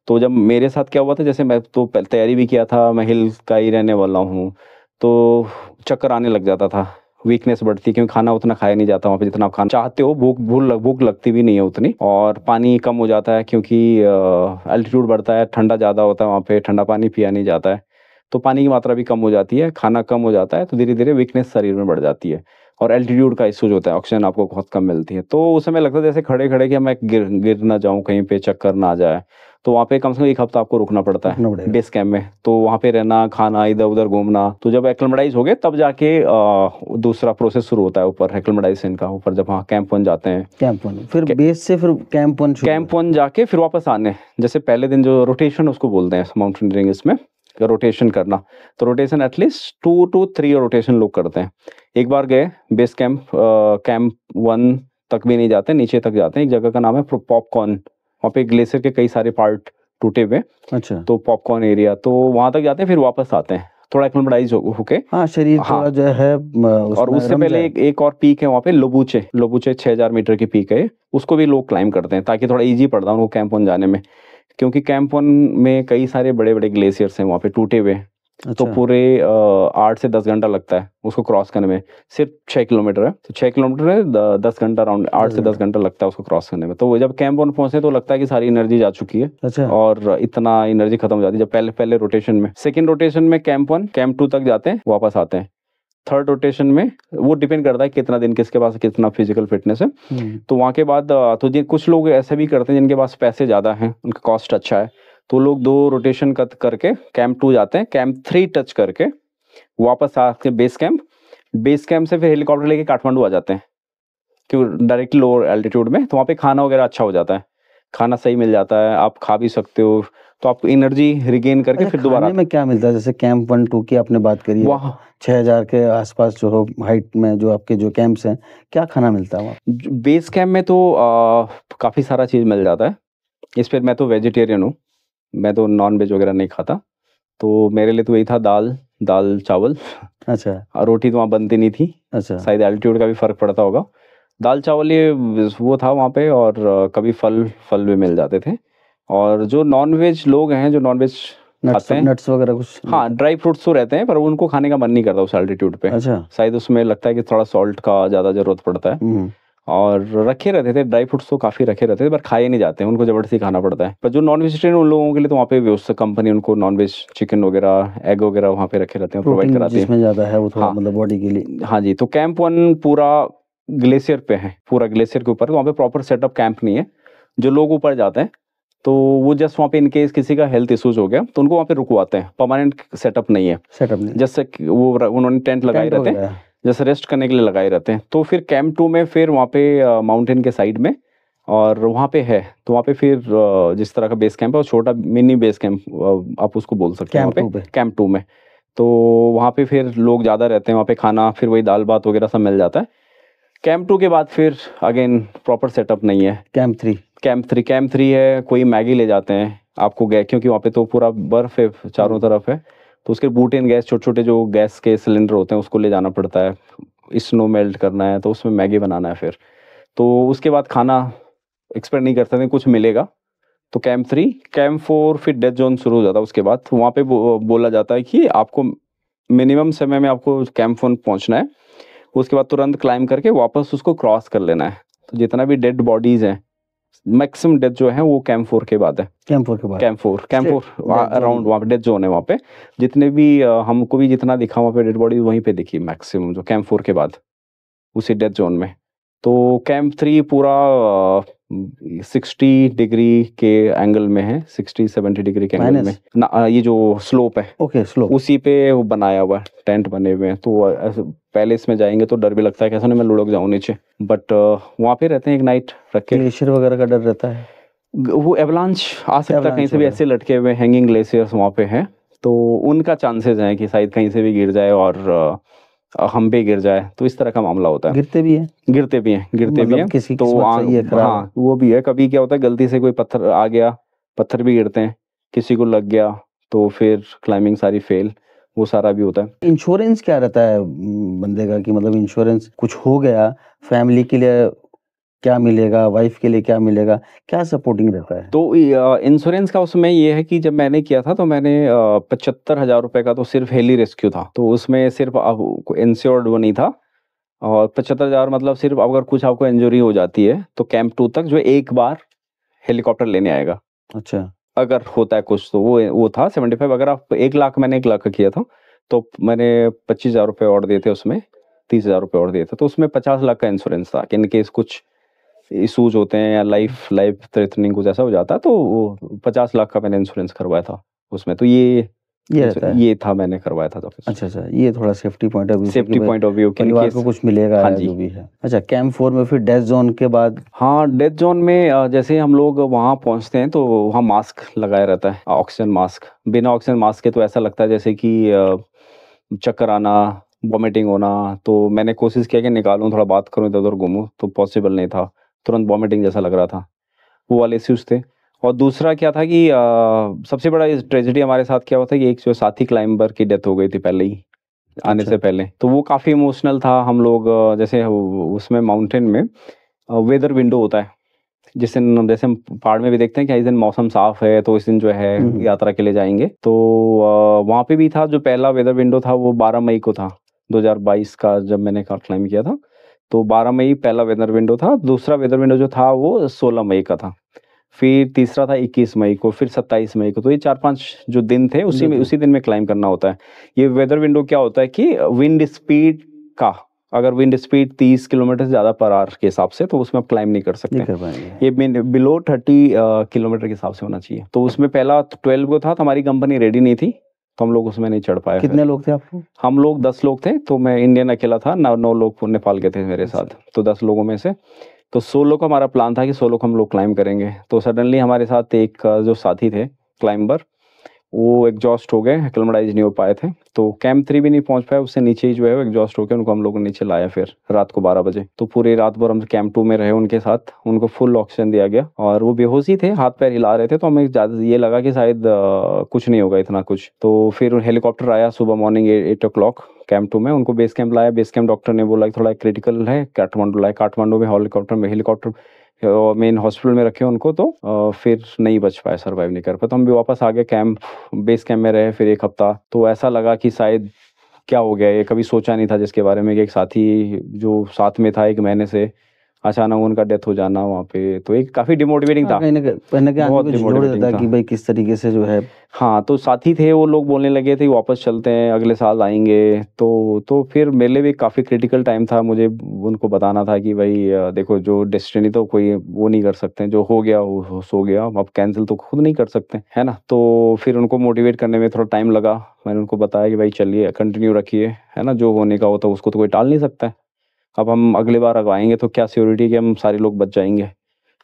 तो जब मेरे साथ क्या हुआ था, जैसे मैं तो तैयारी भी किया था, मैं हिल का ही रहने वाला हूँ, तो चक्कर आने लग जाता था, वीकनेस बढ़ती है, क्योंकि खाना उतना खाया नहीं जाता वहाँ पे जितना आप खाना चाहते हो। भूख लगती भी नहीं है उतनी, और पानी कम हो जाता है क्योंकि एल्टीट्यूड बढ़ता है, ठंडा ज़्यादा होता है वहाँ पे, ठंडा पानी पिया नहीं जाता है, तो पानी की मात्रा भी कम हो जाती है, खाना कम हो जाता है, तो धीरे धीरे वीकनेस शरीर में बढ़ जाती है। और एल्टीट्यूड का इशू होता है, ऑक्सीजन आपको बहुत कम मिलती है। तो उस समय लगता है जैसे खड़े खड़े कि मैं गिर ना जाऊँ कहीं पे, चक्कर ना आ जाए। तो वहाँ पे कम से कम 1 हफ्ता आपको रुकना पड़ता है बेस कैंप में। तो वहाँ पे रहना, खाना, इधर उधर घूमना। तो जब एक्लेमेटाइज हो गए तब जाके दूसरा प्रोसेस शुरू होता है ऊपर, एक्लेमेटाइजेशन का। ऊपर जब वहाँ कैंप 1 जाते हैं, कैंप 1 फिर बेस से फिर कैंप 1 जाके फिर वापस आने, जैसे पहले दिन जो रोटेशन उसको बोलते हैं माउंटेनियरिंग इसमें, रोटेशन करना, तो रोटेशन एटलीस्ट 2 to 3 रोटेशन लोग करते हैं। एक बार गए बेस कैंप, कैंप 1 तक भी नहीं जाते, नीचे तक जाते हैं। एक जगह का नाम है पॉपकॉर्न, वहाँ पे ग्लेशियर के कई सारे पार्ट टूटे हुए, अच्छा। तो पॉपकॉर्न एरिया, तो वहाँ तक जाते हैं, फिर वापस आते हैं थोड़ा एक्लिमेटाइज होके। हाँ, शरीर हाँ, थोड़ा जो है और उसमें उससे रम पहले जाए। एक और पीक है वहाँ पे, लोबूचे। लोबूचे 6000 मीटर की पीक है, उसको भी लोग क्लाइम करते हैं ताकि थोड़ा इजी पड़ता है उनको कैंप 1 जाने में, क्योंकि कैंप 1 में कई सारे बड़े बड़े ग्लेशियर्स हैं वहाँ पे टूटे हुए। तो अच्छा। पूरे 8 से 10 घंटा लगता है उसको क्रॉस करने में। सिर्फ 6 किलोमीटर है, तो 6 किलोमीटर है, 10 घंटा, अराउंड 8 से 10 घंटा लगता है उसको क्रॉस करने में। तो वो जब कैंप 1 पहुंचे तो लगता है कि सारी एनर्जी जा चुकी है, अच्छा। और इतना एनर्जी खत्म हो जाती है जब पहले पहले रोटेशन में। सेकेंड रोटेशन में कैंप 1 कैंप 2 तक जाते हैं, वापस आते हैं। थर्ड रोटेशन में वो डिपेंड करता है कितना दिन किसके पास कितना फिजिकल फिटनेस है। तो वहाँ के बाद तो कुछ लोग ऐसे भी करते हैं जिनके पास पैसे ज़्यादा हैं, उनका कॉस्ट अच्छा है, तो लोग 2 रोटेशन करके कैंप 2 जाते हैं, कैंप 3 टच करके वापस आके बेस कैंप से फिर हेलीकॉप्टर लेके काठमांडू आ जाते हैं, क्यों डायरेक्टली लोअर एल्टीट्यूड में, तो वहाँ पे खाना वगैरह अच्छा हो जाता है, खाना सही मिल जाता है, आप खा भी सकते हो, तो आप एनर्जी रिगेन करके अच्छा, फिर दोबारा खाने में क्या मिलता है? जैसे कैंप 1 2 की आपने बात करी है, वहाँ 6000 के आसपास जो हो हाइट में जो आपके जो कैंप्स हैं, क्या खाना मिलता है वहाँ? बेस कैंप में तो काफ़ी सारा चीज़ मिल जाता है। इस पर मैं तो वेजिटेरियन हूँ, मैं तो नॉन वेज वगैरह नहीं खाता, तो मेरे लिए तो यही था, दाल चावल। अच्छा। रोटी तो वहाँ बनती नहीं थी, अच्छा। शायद एल्टीट्यूड का भी फ़र्क पड़ता होगा। दाल चावल ये वो था वहाँ पे, और कभी फल भी मिल जाते थे। और जो नॉन वेज लोग हैं, जो नॉन वेज खाते हैं, नट्स वगैरह कुछ? हाँ, ड्राई फ्रूट्स तो रहते हैं, पर उनको खाने का मन नहीं करता उस एल्टीट्यूड पे। अच्छा। शायद उसमें लगता है कि थोड़ा सॉल्ट का ज़्यादा ज़रूरत पड़ता है। और रखे रहते थे ड्राई फ्रूट्स, तो काफ़ी रखे रहते थे, पर खाए नहीं जाते हैं, उनको ज़बरदस्ती खाना पड़ता है। पर जो नॉन वेजिटेरियन उन लोगों के लिए तो वहाँ पे व्यवस्था, कंपनी उनको नॉन वेज चिकन वगैरह, एग वगैरह वहाँ पे रखे रहते हैं, प्रोवाइड प्रोटीन कराती है। जिसमें ज़्यादा है वो थोड़ा हाँ, मतलब बॉडी के लिए। हाँ जी, तो कैंप 1 पूरा ग्लेशियर पे है, पूरा ग्लेशियर के ऊपर, तो वहाँ पे प्रॉपर सेटअप कैंप नहीं है। जो लोग ऊपर जाते हैं तो वो जस्ट वहाँ पे इनकेस किसी का हेल्थ इश्यूज हो गया तो उनको वहाँ पे रुकवाते हैं, परमानेंट सेटअप नहीं है। सेटअप नहीं। जैसे कि वो उन्होंने टेंट लगाए टेंट रहते हैं, वगैरह। जैसे रेस्ट करने के लिए लगाए रहते हैं। तो फिर कैंप 2 में फिर वहाँ पे माउंटेन के साइड में, और वहाँ पे है, तो वहाँ पे फिर जिस तरह का बेस कैंप है, वो छोटा मिनी बेस कैंप आप उसको बोल सकते हैं कैंप वहाँ 2 पे, पे। कैंप 2 में। तो वहाँ पे फिर लोग ज़्यादा रहते हैं, वहाँ पे खाना फिर वही दाल भात वगैरह सब मिल जाता है। कैंप 2 के बाद फिर अगेन प्रॉपर सेटअप नहीं है। कैंप 3। कैंप 3 है, कोई मैगी ले जाते हैं आपको गए, क्योंकि वहाँ पे तो पूरा बर्फ है चारों तरफ है, तो उसके बूटेन गैस, छोटे छोटे जो गैस के सिलेंडर होते हैं उसको ले जाना पड़ता है। स्नो मेल्ट करना है तो उसमें मैगी बनाना है फिर, तो उसके बाद खाना एक्सपेक्ट नहीं कर सकते कुछ मिलेगा। तो कैंप 4 फिर डेथ जोन शुरू हो जाता है। उसके बाद वहाँ पे बोला जाता है कि आपको मिनिमम समय में आपको कैंप 1 पहुँचना है, उसके बाद तुरंत क्लाइम करके वापस उसको क्रॉस कर लेना है। तो जितना भी डेड बॉडीज हैं, मैक्सिमम डेथ जो है वो कैंप 4 के बाद है। कैंप 4 के बाद। Camp 4 dead around zone। वहाँ पे डेथ जोन है। वहाँ पे जितने भी हमको भी जितना दिखा वहाँ पे डेड बॉडी वहीं पे दिखी मैक्सिमम, जो कैंप 4 के बाद उसी डेथ जोन में। तो कैंप 3 पूरा 60 डिग्री के एंगल में है, 60-70 डिग्री के एंगल में ना, ये जो स्लोप है ओके, स्लोप। उसी पे वो बनाया हुआ है, टेंट बने हुए हैं। तो ऐसे पहले इसमें जाएंगे तो डर भी लगता है कैसा नहीं मैं लुढ़क जाऊँ नीचे, बट वहाँ पे रहते हैं एक नाइट रख के। ग्लेशियर वगैरह का डर रहता है? वो एवलांच आ सकता है, कहीं Avalanche से भी वगैरह। ऐसे लटके हुए हैंगिंग ग्लेशियर्स वहाँ पे हैं, तो उनका चांसेस हैं कि शायद कहीं से भी गिर जाए और हम पे गिर जाए, तो इस तरह का मामला होता है। गिरते भी हैं? गिरते भी मतलब हैं। किसी तो किस्मत सही है, खराब है। हाँ, वो भी है। कभी क्या होता है गलती से कोई पत्थर आ गया, पत्थर भी गिरते हैं, किसी को लग गया तो फिर क्लाइंबिंग सारी फेल, वो सारा भी होता है। इंश्योरेंस क्या रहता है बंदे का, कि मतलब इंश्योरेंस कुछ हो गया फैमिली के लिए क्या मिलेगा, वाइफ के लिए क्या मिलेगा, क्या सपोर्टिंग रहता है? तो इंश्योरेंस का उसमें ये है कि जब मैंने किया था तो मैंने 75,000 रुपए का तो सिर्फ हेली रेस्क्यू था, तो उसमें सिर्फ इंश्योर्ड वो नहीं था। और 75,000 मतलब सिर्फ अगर कुछ आपको इंजरी हो जाती है तो कैंप 2 तक जो एक बार हेलीकॉप्टर लेने आएगा। अच्छा। अगर होता है कुछ तो वो था 75। अगर आप 1 लाख, मैंने 1 लाख का किया था तो मैंने 25,000 रुपये और दिए थे उसमें, 30,000 रुपये और दिए थे, तो उसमें 50 लाख का इंश्योरेंस था कि इन केस कुछ इशूज होते हैं या लाइफ थ्रेटनिंग कुछ ऐसा हो जाता है तो वो 50 लाख का मैंने इंश्योरेंस करवाया था उसमें। तो ये ये रहता है। ये था, मैंने करवाया था ऑफिस। अच्छा अच्छा, ये थोड़ा सेफ्टी पॉइंट ऑफ व्यू से कि सेफ्टी भाई पॉइंट ऑफ व्यू के परिवार केस। को कुछ मिलेगा हाँ या जी। जो भी है। अच्छा, कैंप 4 में फिर डेथ जोन के बाद हाँ, डेथ जोन में जैसे हम लोग वहाँ पहुँचते हैं तो वहाँ मास्क लगाया रहता है, ऑक्सीजन मास्क। बिना ऑक्सीजन मास्क के तो ऐसा लगता है जैसे कि चक्कर आना, वॉमिटिंग होना। तो मैंने कोशिश किया कि निकालूं, थोड़ा बात करूं, इधर उधर घूमूं, तो पॉसिबल नहीं था। तुरंत वॉमिटिंग जैसा लग रहा था। वो वाले इश्यूज थे। और दूसरा क्या था कि सबसे बड़ा ट्रेजेडी हमारे साथ क्या हुआ था कि एक जो साथी क्लाइंबर की डेथ हो गई थी पहले ही, आने अच्छा से पहले। तो वो काफ़ी इमोशनल था। हम लोग जैसे उसमें माउंटेन में वेदर विंडो होता है, जिस दिन जैसे हम पहाड़ में भी देखते हैं कि इस दिन मौसम साफ है तो इस दिन जो है यात्रा के लिए जाएंगे। तो वहाँ पे भी था, जो पहला वेदर विंडो था वो 12 मई को था, 2022 का, जब मैंने क्लाइम किया था। तो 12 मई पहला वेदर विंडो था। दूसरा वेदर विंडो जो था वो 16 मई का था। फिर तीसरा था 21 मई को, फिर 27 मई को। तो ये 4-5 जो दिन थे, उसी दिन में क्लाइम करना होता है। ये वेदर विंडो क्या होता है कि विंड स्पीड का, अगर विंड स्पीड 30 किलोमीटर से ज़्यादा पर आवर के हिसाब से, तो उसमें आप क्लाइम नहीं कर नहीं सकते। कर पाएंगे। ये बिलो 30 किलोमीटर के हिसाब से होना चाहिए। तो उसमें पहला 12 को था, तो हमारी कंपनी रेडी नहीं थी, तो हम लोग उसमें नहीं चढ़ पाए। कितने लोग थे आपको? हम लोग 10 लोग थे। तो मैं इंडियन अकेला था, 9 लोग नेपाल के थे मेरे साथ। तो 10 लोगों में से तो 16 को हमारा प्लान था कि 16 को हम लोग क्लाइम करेंगे। तो सडनली हमारे साथ एक जो साथी थे क्लाइंबर, वो एग्जॉस्ट हो गए, एक्लेमेटाइज नहीं हो पाए थे। तो कैंप 3 भी नहीं पहुंच पाए, उससे नीचे ही जो है वो एग्जॉस्ट हो गए। उनको हम लोग नीचे लाया फिर रात को 12 बजे। तो पूरी रात भर हम कैंप 2 में रहे उनके साथ। उनको फुल ऑक्सीजन दिया गया और वो बेहोश ही थे, हाथ पैर हिला रहे थे। तो हमें ज़्यादा ये लगा कि शायद कुछ नहीं होगा इतना कुछ। तो फिर हेलीकॉप्टर आया सुबह मॉर्निंग 8 o'clock कैंप 2 में। उनको बेस कैंप लाया। बेस कैंप डॉक्टर ने बोला कि थोड़ा क्रिटिकल है, काठमांडू लाया। काठमांडू में हेलीकॉप्टर मेन हॉस्पिटल में रखे उनको। तो फिर नहीं बच पाए, सर्वाइव नहीं कर पाए। तो हम भी वापस आ गए कैंप, बेस कैंप में रहे फिर 1 हफ्ता। तो ऐसा लगा कि शायद क्या हो गया, ये कभी सोचा नहीं था जिसके बारे में कि एक साथी जो साथ में था 1 महीने से, अचानक उनका डेथ हो जाना वहाँ पे। तो एक काफ़ी डिमोटिवेटिंग था, कहीं ना कहीं बहुत आदमी को झिझोड़ डिमोटिवेटिंग देता है था। कि भाई किस तरीके से जो है। हाँ, तो साथी थे वो लोग बोलने लगे थे कि वापस चलते हैं, अगले साल आएंगे। तो फिर मेरे लिए भी काफ़ी क्रिटिकल टाइम था। मुझे उनको बताना था कि भाई देखो, जो डेस्टिनी तो कोई वो नहीं कर सकते, जो हो गया वो सो गया, अब कैंसिल तो खुद नहीं कर सकते, है ना। तो फिर उनको मोटिवेट करने में थोड़ा टाइम लगा। मैंने उनको बताया कि भाई चलिए, कंटिन्यू रखिए, है ना, जो होने का होता है उसको तो कोई टाल नहीं सकता है। अब हम अगली बार अगर आएंगे तो क्या श्योरिटी कि हम सारे लोग बच जाएंगे,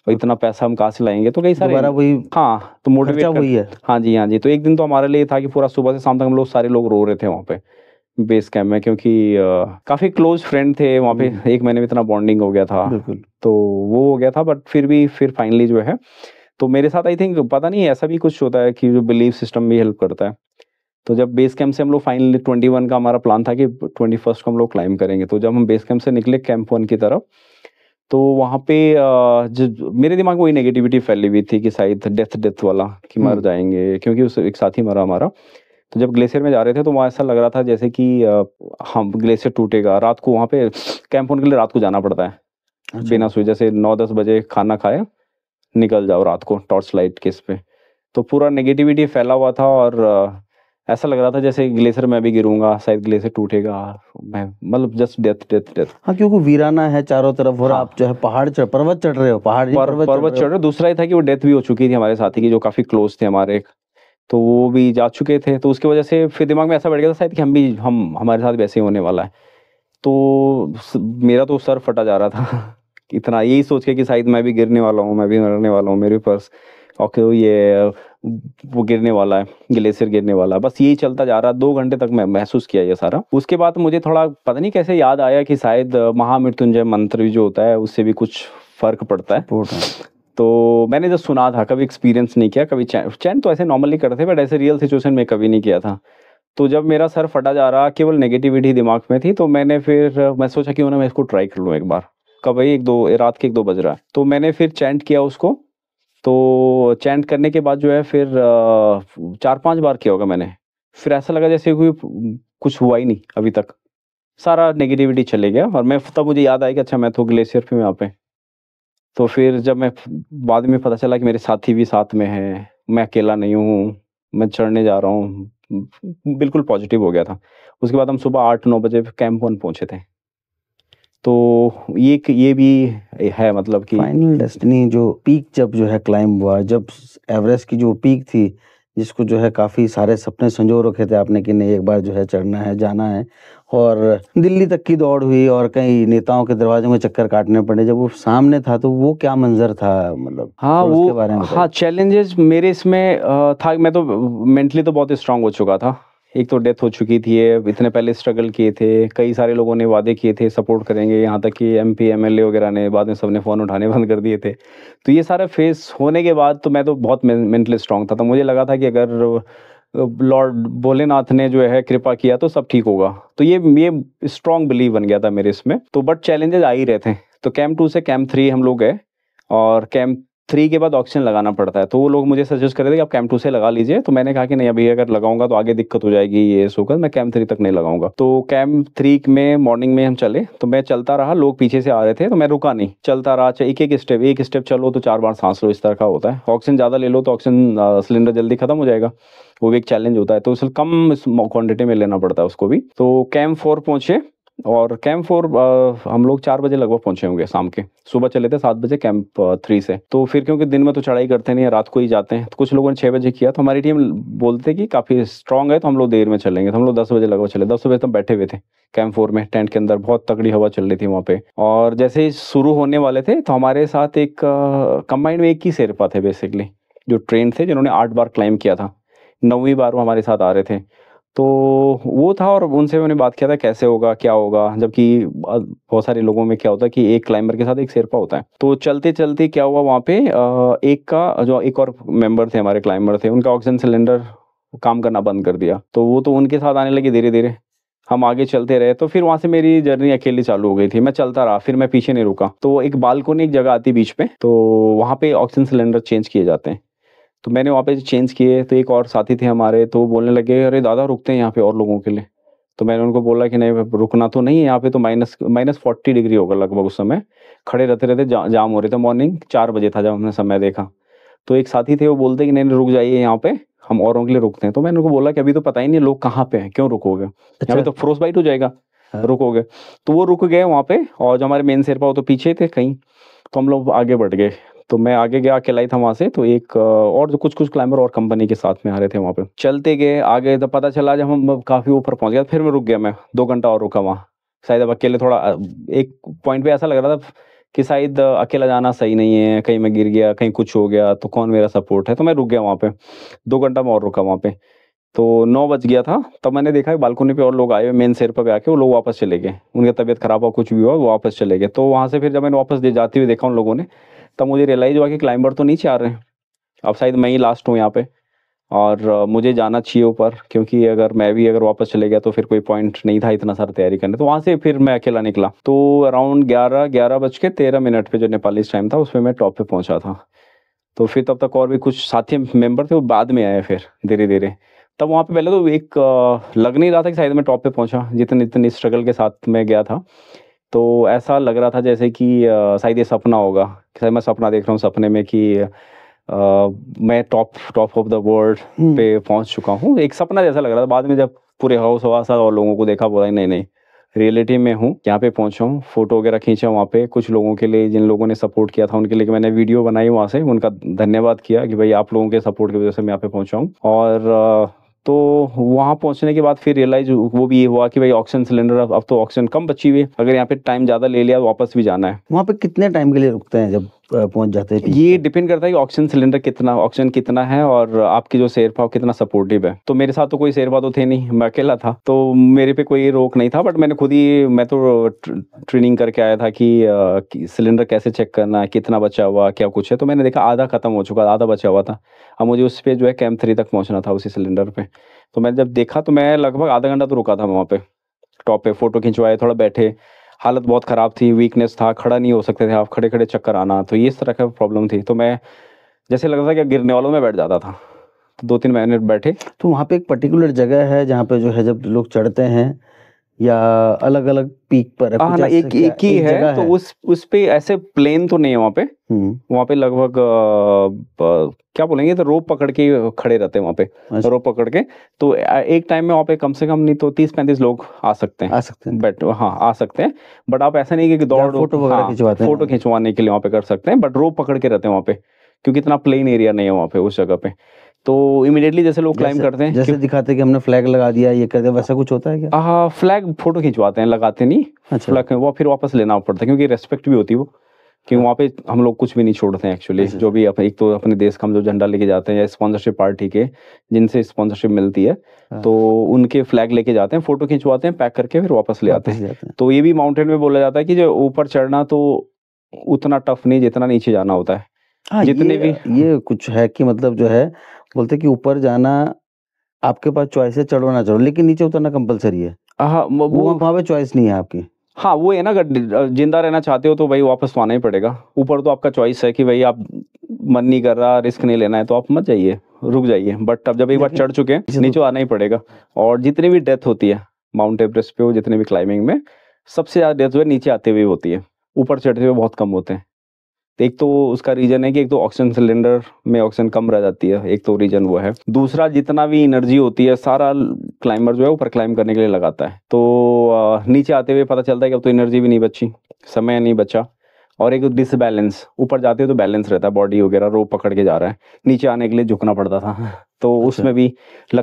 और इतना पैसा हम कहाँ से लाएंगे। तो कई सारे, दोबारा वही हाँ, तो मोटिवेट खर्चा कर, वही है। हाँ जी, हाँ जी। तो एक दिन तो हमारे लिए था कि पूरा सुबह से शाम तक हम लोग सारे लोग रो रहे थे वहाँ पे बेस कैंप में, क्योंकि काफ़ी क्लोज फ्रेंड थे वहाँ पे। 1 महीने में इतना बॉन्डिंग हो गया था। बिल्कुल। तो वो हो गया था, बट फिर फाइनली जो है, तो मेरे साथ आई थिंक पता नहीं ऐसा भी कुछ होता है कि जो बिलीफ सिस्टम भी हेल्प करता है। तो जब बेस कैंप से हम लोग फाइनली 21 का हमारा प्लान था कि 21st को हम लोग क्लाइम करेंगे। तो जब हम बेस कैंप से निकले कैंप 1 की तरफ, तो वहाँ पे मेरे दिमाग में वही नेगेटिविटी फैली हुई थी कि शायद डेथ वाला, कि मर जाएंगे, क्योंकि उस एक साथी मरा हमारा। तो जब ग्लेशियर में जा रहे थे तो वहाँ ऐसा लग रहा था जैसे कि हम ग्लेशियर टूटेगा। रात को वहाँ पे कैंप होने के लिए रात को जाना पड़ता है, अच्छा। बिना सोए। जैसे 9-10 बजे खाना खाया, निकल जाओ रात को टॉर्च लाइट के इस पे। तो पूरा नेगेटिविटी फैला हुआ था, और ऐसा लग रहा था जैसे ग्लेशियर में भी गिरूंगा, शायद ग्लेशियर टूटेगा, मैं मतलब जस्ट डेथ। हाँ, क्योंकि वीराना है चारों तरफ और हाँ, आप जो है पर्वत चढ़ रहे हो, पहाड़ नहीं, पर्वत चढ़ पर्वत रहे चढ़ हो। रहे। दूसरा ये था कि वो डेथ भी हो चुकी थी हमारे साथी की, जो काफ़ी क्लोज थे हमारे। तो वो भी जा चुके थे। तो उसकी वजह से फिर दिमाग में ऐसा बैठ गया था शायद कि हमारे साथ वैसे ही होने वाला है। तो मेरा तो सर फटा जा रहा था इतना, यही सोच के कि शायद मैं भी गिरने वाला हूँ, मैं भी मरने वाला हूँ, मेरे पर्स ओके ये वो गिरने वाला है, ग्लेशियर गिरने वाला है। बस यही चलता जा रहा। 2 घंटे तक मैं महसूस किया ये सारा। उसके बाद मुझे थोड़ा पता नहीं कैसे याद आया कि शायद महामृत्युंजय मंत्र भी जो होता है उससे भी कुछ फर्क पड़ता है। सपोर्ट है। तो मैंने जब सुना था, कभी एक्सपीरियंस नहीं किया, कभी चैन तो ऐसे नॉर्मली करते, बट ऐसे रियल सिचुएशन में कभी नहीं किया था। तो जब मेरा सर फटा जा रहा, केवल नेगेटिविटी दिमाग में थी, तो मैं सोचा कि मैं इसको ट्राई कर लूँ एक बार। कब भाई रात के 1-2 बज रहा है। तो मैंने फिर चैंट किया उसको। तो चैंट करने के बाद जो है फिर 4-5 बार किया होगा मैंने। फिर ऐसा लगा जैसे कोई कुछ हुआ ही नहीं अभी तक, सारा नेगेटिविटी चले गया। और मैं तब मुझे याद आया कि अच्छा, मैं तो ग्लेशियर पे हूँ यहाँ पे। तो फिर जब मैं बाद में पता चला कि मेरे साथी भी साथ में हैं, मैं अकेला नहीं हूँ, मैं चढ़ने जा रहा हूँ, बिल्कुल पॉजिटिव हो गया था। उसके बाद हम सुबह 8-9 बजे कैंप 1 पहुँचे थे। तो ये भी है, मतलब कि फाइनल डेस्टिनी जो पीक जब जो है क्लाइंब हुआ, जब एवरेस्ट की जो पीक थी, जिसको जो है काफ़ी सारे सपने संजो रखे थे आपने कि नहीं एक बार जो है चढ़ना है, जाना है, और दिल्ली तक की दौड़ हुई और कई नेताओं के दरवाज़ों में चक्कर काटने पड़े। जब वो सामने था तो वो क्या मंज़र था, मतलब हाँ, थोड़ा उसके वो बारे में हाँ, बताइए? चैलेंजेस मेरे इसमें था। मैं तो मेंटली तो बहुत स्ट्रांग हो चुका था। एक तो डेथ हो चुकी थी, इतने पहले स्ट्रगल किए थे, कई सारे लोगों ने वादे किए थे सपोर्ट करेंगे, यहाँ तक कि एमपी, एमएलए वगैरह ने, बाद में सबने फ़ोन उठाने बंद कर दिए थे। तो ये सारा फेस होने के बाद तो मैं तो बहुत मेंटली स्ट्रांग था। तो मुझे लगा था कि अगर लॉर्ड भोलेनाथ ने जो है कृपा किया तो सब ठीक होगा। तो ये स्ट्रांग बिलीव बन गया था मेरे इसमें। तो बट चैलेंजेस आ ही रहे थे। तो कैंप 2 से कैंप 3 हम लोग गए, और कैंप 3 के बाद ऑक्सीजन लगाना पड़ता है। तो वो लोग मुझे सजेस्ट कर रहे थे कि आप कैंप 2 से लगा लीजिए। तो मैंने कहा कि नहीं, अभी अगर लगाऊंगा तो आगे दिक्कत हो जाएगी, ये सो कर मैं कैंप 3 तक नहीं लगाऊंगा। तो कैंप 3 में मॉर्निंग में हम चले, तो मैं चलता रहा, लोग पीछे से आ रहे थे तो मैं रुका नहीं, चलता रहा। एक स्टेप चलो तो 4 बार सांस लो, इस तरह का होता है। ऑक्सीजन ज़्यादा ले लो तो ऑक्सीजन सिलेंडर जल्दी खत्म हो जाएगा, वो भी एक चैलेंज होता है। तो उसमें कम क्वांटिटी में लेना पड़ता है उसको भी। तो कैंप 4 पहुंचे, और कैंप 4 हम लोग 4 बजे लगभग पहुंचे होंगे शाम के। सुबह चले थे 7 बजे कैंप 3 से। तो फिर क्योंकि दिन में तो चढ़ाई करते नहीं, रात को ही जाते हैं, तो कुछ लोगों ने 6 बजे किया। तो हमारी टीम बोलते कि काफ़ी स्ट्रांग है तो हम लोग देर में चलेंगे, तो हम लोग 10 बजे लगभग चले। 10 बजे तक बैठे हुए थे कैंप 4 में, टेंट के अंदर बहुत तगड़ी हवा चल रही थी वहाँ पे। और जैसे ही शुरू होने वाले थे तो हमारे साथ एक कंबाइंड में एक ही शेरपा थे बेसिकली, जो ट्रेन थे, जिन्होंने 8 बार क्लाइंब किया था। 9वीं बार वो हमारे साथ आ रहे थे। तो वो था, और उनसे मैंने बात किया था कैसे होगा, क्या होगा, जबकि बहुत सारे लोगों में क्या होता है कि एक क्लाइंबर के साथ एक शेरपा होता है। तो चलते-चलते क्या हुआ वहाँ पे, एक का जो एक और मेंबर थे, हमारे क्लाइंबर थे, उनका ऑक्सीजन सिलेंडर काम करना बंद कर दिया। तो वो तो उनके साथ आने लगे धीरे-धीरे, हम आगे चलते रहे। तो फिर वहाँ से मेरी जर्नी अकेली चालू हो गई थी। मैं चलता रहा, फिर मैं पीछे नहीं रुका। तो एक बालकनी, एक जगह आती है बीच में, तो वहाँ पे ऑक्सीजन सिलेंडर चेंज किए जाते हैं। तो मैंने वहाँ पे चेंज किए, तो एक और साथी थे हमारे, तो वो बोलने लगे, "अरे दादा, रुकते हैं यहाँ पे और लोगों के लिए।" तो मैंने उनको बोला कि नहीं, रुकना तो नहीं है यहाँ पे, तो -40 डिग्री होगा लगभग उस समय। खड़े रहते-रहते जाम हो रहे थे। मॉर्निंग 4 बजे था जब हमने समय देखा। तो एक साथी थे, वो बोलते कि नहीं-नहीं, रुक जाइए यहाँ पे, हम औरों के लिए रुकते हैं। तो मैंने उनको बोला कि अभी तो पता ही नहीं है लोग कहाँ पे हैं, क्यों रुकोगे? यहाँ पे अच्छा। तो फ्रोस्ट बाइट हो जाएगा, हाँ। रुकोगे। तो वो रुक गए वहाँ पे, और जो हमारे मेन शेरपा वो तो पीछे थे कहीं। तो हम लोग आगे बढ़ गए। तो मैं आगे गया, अकेला ही था वहाँ से। तो एक और जो कुछ-कुछ क्लाइंबर और कंपनी के साथ में आ रहे थे वहाँ पे। चलते गए आगे, तो पता चला जब हम काफ़ी ऊपर पहुँच गए, फिर मैं रुक गया, मैं 2 घंटा और रुका वहाँ। शायद अब अकेले थोड़ा एक पॉइंट पे ऐसा लग रहा था कि शायद अकेला जाना सही नहीं है, कहीं मैं गिर गया, कहीं कुछ हो गया तो कौन मेरा सपोर्ट है। तो मैं रुक गया वहाँ पे, 2 घंटा मैं और रुका वहाँ पे। तो 9 बज गया था, तब मैंने देखा कि बालकनी पे और लोग आए हुए, मेन शेरपा पे आके वो लोग वापस चले गए। उनकी तबीयत खराब हुआ, कुछ भी हुआ, वो वापस चले गए। तो वहाँ से फिर जब मैंने वापस जाते हुए देखा उन लोगों ने, तब मुझे रियलाइज़ हुआ कि क्लाइंबर तो नीचे आ रहे हैं। अब शायद मैं ही लास्ट हूँ यहाँ पे, और मुझे जाना चाहिए ऊपर, क्योंकि अगर वापस चले गया तो फिर कोई पॉइंट नहीं था इतना सारा तैयारी करने। तो वहाँ से फिर मैं अकेला निकला। तो अराउंड 11 बज के 13 मिनट पे जो नेपाली टाइम था, उसमें मैं टॉप पे पहुँचा था। तो फिर तब तक और भी कुछ साथी मेंबर थे, वो बाद में आए फिर धीरे-धीरे। तब वहाँ पे पहले तो एक लग नहीं रहा था कि शायद मैं टॉप पे पहुँचा, जितनी इतनी स्ट्रगल के साथ मैं गया था। तो ऐसा लग रहा था जैसे कि शायद ये सपना होगा, शायद मैं सपना देख रहा हूँ सपने में कि मैं top top of the world हुँ। पे पहुँच चुका हूँ। एक सपना जैसा लग रहा था। बाद में जब पूरे हौस-हवास और लोगों को देखा, बोला नहीं, नहीं, रियलिटी में हूँ, यहाँ पे पहुँचा हूँ। फ़ोटो वगैरह खींचा वहाँ पे, कुछ लोगों के लिए, जिन लोगों ने सपोर्ट किया था उनके लिए मैंने वीडियो बनाई वहाँ से, उनका धन्यवाद किया कि भाई आप लोगों के सपोर्ट की वज़ह से मैं यहाँ पे पहुँचा हूँ। और तो वहाँ पहुँचने के बाद फिर रियलाइज़ वो भी ये हुआ कि भाई ऑक्सीजन सिलेंडर, अब तो ऑक्सीजन कम बची हुई है। अगर यहाँ पे टाइम ज़्यादा ले लिया तो वापस भी जाना है। वहाँ पे कितने टाइम के लिए रुकते हैं जब पहुँच जाते हैं पीक ये पे? डिपेंड करता है कि ऑक्सीजन कितना है, और आपकी जो शेरपा वो कितना सपोर्टिव है। तो मेरे साथ तो कोई शेरपा तो थे नहीं, मैं अकेला था, तो मेरे पे कोई रोक नहीं था। बट मैं तो ट्रेनिंग करके आया था कि सिलेंडर कैसे चेक करना है, कितना बचा हुआ, क्या कुछ है। तो मैंने देखा आधा खत्म हो चुका, आधा बचा हुआ था। अब मुझे उस पे जो है कैंप 3 तक पहुँचना था उसी सिलेंडर पे। तो मैं जब देखा तो मैं लगभग आधा घंटा तो रुका था वहाँ पे, टॉप पे फ़ोटो खिंचवाए, थोड़ा बैठे। हालत बहुत ख़राब थी, वीकनेस था, खड़ा नहीं हो सकते थे आप, खड़े-खड़े चक्कर आना, तो ये इस तरह का प्रॉब्लम थी। तो मैं जैसे लग रहा था कि गिरने वालों में बैठ जाता था। तो 2-3 मिनट बैठे। तो वहाँ पे एक पर्टिकुलर जगह है जहाँ पे जो है जब लोग चढ़ते हैं, या अलग-अलग पीक पर है, हाँ कुछ ना, ऐसा एक क्या एक ही एक है, जगह तो है? उस पे ऐसे प्लेन तो नहीं है वहाँ पे। हुँ। वहाँ पे लगभग क्या बोलेंगे, तो रोप पकड़ के खड़े रहते हैं वहाँ पे, अच्छा, रोप पकड़ के। तो एक टाइम में वहाँ पे कम से कम नहीं तो 30-35 लोग आ सकते आ हैं। सकते हैं। हाँ, आ सकते हैं। बट आप ऐसा नहीं कि जहाँ दौड़ फ़ोटो वगैरह हाँ, खिंचवाते हैं फ़ोटो वहाँ पे। खिंचवाने के लिए वहाँ पे कर सकते हैं, बट रोप पकड़ के रहते हैं वहाँ पे, क्योंकि इतना प्लेन एरिया नहीं है वहाँ पे उस जगह पे। तो इमीडिएटली जैसे लोग क्लाइम करते हैं जैसे दिखाते हैं कि हमने फ्लैग लगा दिया, ये कर दिया, वैसा कुछ होता है क्या? हाँ, फ्लैग फोटो खिंचवाते हैं, लगाते नहीं। अच्छा। फ्लैग वो फिर वापस लेना पड़ता है, क्योंकि रेस्पेक्ट भी होती है वो, क्योंकि हाँ। वहाँ पे हम लोग कुछ भी नहीं छोड़ते हैं एक्चुअली। अच्छा, जो भी एक तो अपने देश का हम जो झंडा लेके जाते हैं, या स्पॉन्सरशिप पार्टी के जिनसे स्पॉन्सरशिप मिलती है, हाँ। तो उनके फ्लैग लेके जाते हैं, फोटो खिंचवाते हैं, पैक करके फिर वापस ले आते वापस हैं। जाते हैं। तो ये भी माउंटेन में बोला जाता है कि जो ऊपर चढ़ना तो उतना टफ नहीं जितना नीचे जाना होता है। हाँ, जितने भी ये कुछ है कि मतलब जो है, बोलते हैं कि ऊपर जाना आपके पास चॉइस है, चढ़ो ना चढ़ो, लेकिन नीचे उतरना कंपल्सरी है। हाँ, वो वहाँ पे चॉइस नहीं है आपकी। हाँ, वो है ना, अगर जिंदा रहना चाहते हो तो भाई वापस तो आना ही पड़ेगा। ऊपर तो आपका चॉइस है कि भाई आप मन नहीं कर रहा, रिस्क नहीं लेना है, तो आप मत जाइए, रुक जाइए। बट अब जब एक बार लेकिन चढ़ चुके हैं, नीचे नीचे तो आना ही पड़ेगा। और जितनी भी डेथ होती है माउंट एवरेस्ट पे, वो जितने भी क्लाइंबिंग में, सबसे ज़्यादा डेथ हुए नीचे आते हुए होती है, ऊपर चढ़ते हुए बहुत कम होते हैं। तो एक तो उसका रीजन है कि एक तो ऑक्सीजन सिलेंडर में ऑक्सीजन कम रह जाती है, एक तो रीजन वो है। दूसरा, जितना भी एनर्जी होती है सारा क्लाइंबर जो है ऊपर क्लाइंब करने के लिए लगाता है, तो नीचे आते हुए पता चलता है कि अब तो एनर्जी भी नहीं बची, समय नहीं बचा। और एक डिसबैलेंस, ऊपर जाते हो तो बैलेंस रहता है, बॉडी वगैरह रोप पकड़ के जा रहा है, नीचे आने के लिए झुकना पड़ता था। तो अच्छा। उसमें भी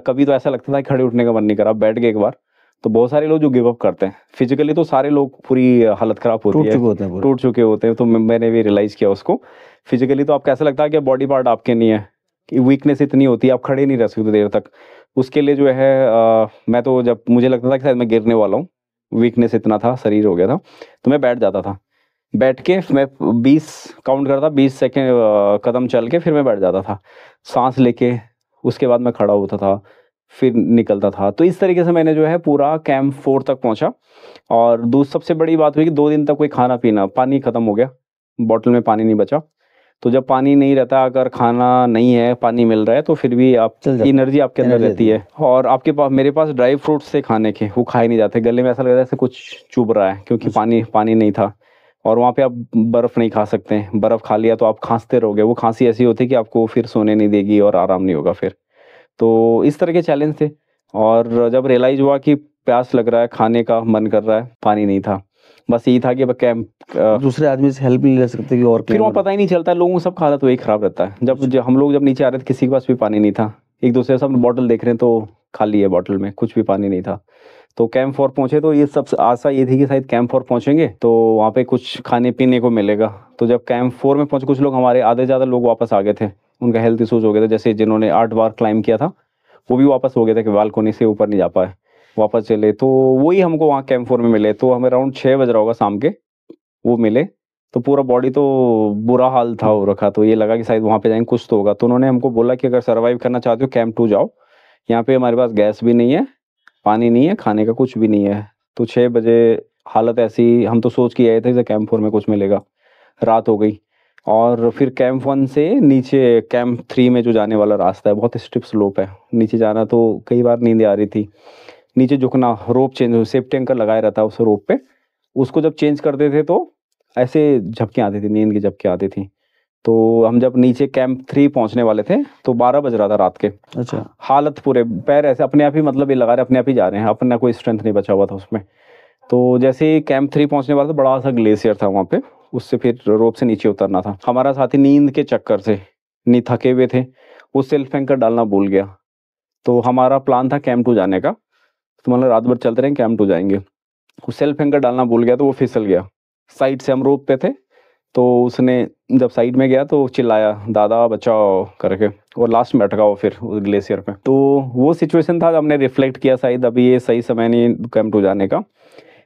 कभी तो ऐसा लगता था कि खड़े उठने का मन नहीं करा, बैठ गए एक बार। तो बहुत सारे लोग जो गिव अप करते हैं फिजिकली, तो सारे लोग पूरी हालत खराब होती टूट है, चुके होते हैं पूरे। टूट चुके होते हैं। तो मैंने भी रियलाइज़ किया उसको। फिजिकली तो आपको ऐसा लगता है कि बॉडी पार्ट आपके नहीं है, कि वीकनेस इतनी होती है, आप खड़े नहीं रह सकते देर तक। उसके लिए जो है मैं तो जब मुझे लगता था कि शायद मैं गिरने वाला हूँ, वीकनेस इतना था, शरीर हो गया था, तो मैं बैठ जाता था। बैठ के मैं 20 काउंट करता, 20 सेकेंड कदम चल के फिर मैं बैठ जाता था, सांस लेके। उसके बाद मैं खड़ा होता था, फिर निकलता था। तो इस तरीके से मैंने जो है पूरा कैंप 4 तक पहुंचा। और सबसे बड़ी बात हुई कि 2 दिन तक कोई खाना पीना, पानी खत्म हो गया, बॉटल में पानी नहीं बचा। तो जब पानी नहीं रहता, अगर खाना नहीं है, पानी मिल रहा है, तो फिर भी आप चल जाता है, एनर्जी आपके अंदर एनर्जी रहती आती है। और आपके पास, मेरे पास ड्राई फ्रूट्स थे खाने के, वो खाए नहीं जाते, गले में ऐसा लग रहा है जैसे कुछ चुभ रहा है, क्योंकि अच्छा। पानी नहीं था। और वहाँ पे आप बर्फ़ नहीं खा सकते, बर्फ़ खा लिया तो आप खांसते रहोगे, वो खांसी ऐसी होती है कि आपको फिर सोने नहीं देगी और आराम नहीं होगा फिर। तो इस तरह के चैलेंज थे। और जब रियलाइज़ हुआ कि प्यास लग रहा है, खाने का मन कर रहा है, पानी नहीं था, बस यही था कि अब कैंप दूसरे आदमी से हेल्प नहीं ले सकते कि और फिर वहाँ क्लाइंबर। पता ही नहीं चलता है, लोगों को सब हालत वही खराब रहता है। जब हम लोग जब नीचे आ रहे थे, किसी के पास भी पानी नहीं था, एक दूसरे सब बॉटल देख रहे हैं तो खाली है बॉटल में, कुछ भी पानी नहीं था। तो कैंप 4 पहुंचे तो ये सब आशा ये थी कि शायद कैंप 4 पहुंचेंगे तो वहाँ पे कुछ खाने पीने को मिलेगा। तो जब कैंप 4 में पहुंचे, कुछ लोग हमारे आधे से ज़्यादा लोग वापस आ गए थे, उनका हेल्थ इशूज़ हो गए थे। जैसे जिन्होंने 8 बार क्लाइंब किया था, वो भी वापस हो गए थे कि बालकोनी से ऊपर नहीं जा पाए, वापस चले। तो वही हमको वहाँ कैंप 4 में मिले। तो हमें अराउंड 6 बज रहा होगा शाम के, वो मिले। तो पूरा बॉडी तो बुरा हाल था हो रखा, तो ये लगा कि शायद वहाँ पे जाएँगे कुछ तो होगा। तो उन्होंने हमको बोला कि अगर सर्वाइव करना चाहते हो कैंप 2 जाओ, यहाँ पे हमारे पास गैस भी नहीं है, पानी नहीं है, खाने का कुछ भी नहीं है। तो 6 बजे हालत ऐसी, हम तो सोच के आए थे कि कैंप 4 में कुछ मिलेगा। रात हो गई। और फिर कैंप 1 से नीचे कैंप 3 में जो जाने वाला रास्ता है, बहुत स्टीप स्लोप है, नीचे जाना तो कई बार नींद आ रही थी। नीचे झुकना, रोप चेंज, सेफ्टी एंकर लगाया रहता है उस रोप पे, उसको जब चेंज करते थे तो ऐसे झपकियाँ आती थी, नींद की झपकियाँ आती थी। तो हम जब नीचे कैंप 3 पहुँचने वाले थे तो 12 बज रहा था रात के। अच्छा। हालत पूरे पैर ऐसे अपने आप ही, मतलब ये लगा रहे अपने आप ही जा रहे हैं, अपना कोई स्ट्रेंथ नहीं बचा हुआ था उसमें। तो जैसे ही कैंप 3 पहुँचने वाला था, बड़ा सा ग्लेशियर था वहाँ पे, उससे फिर रोप से नीचे उतरना था। हमारा साथी नींद के चक्कर से, नहीं थके हुए थे, वो सेल्फ एंकर डालना भूल गया। तो हमारा प्लान था कैंप 2 जाने का, तो मतलब रात भर चलते रहे, कैंप 2 जाएँगे। वो सेल्फ एंकर डालना भूल गया तो वो फिसल गया। साइड से हम रोप पे थे, तो उसने जब साइड में गया तो चिल्लाया, दादा बचाओ करके, और लास्ट में अटका वो फिर उस ग्लेशियर पे। तो वो सिचुएशन था, हमने रिफ्लेक्ट किया शायद अभी ये सही समय नहीं कैंप 2 जाने का,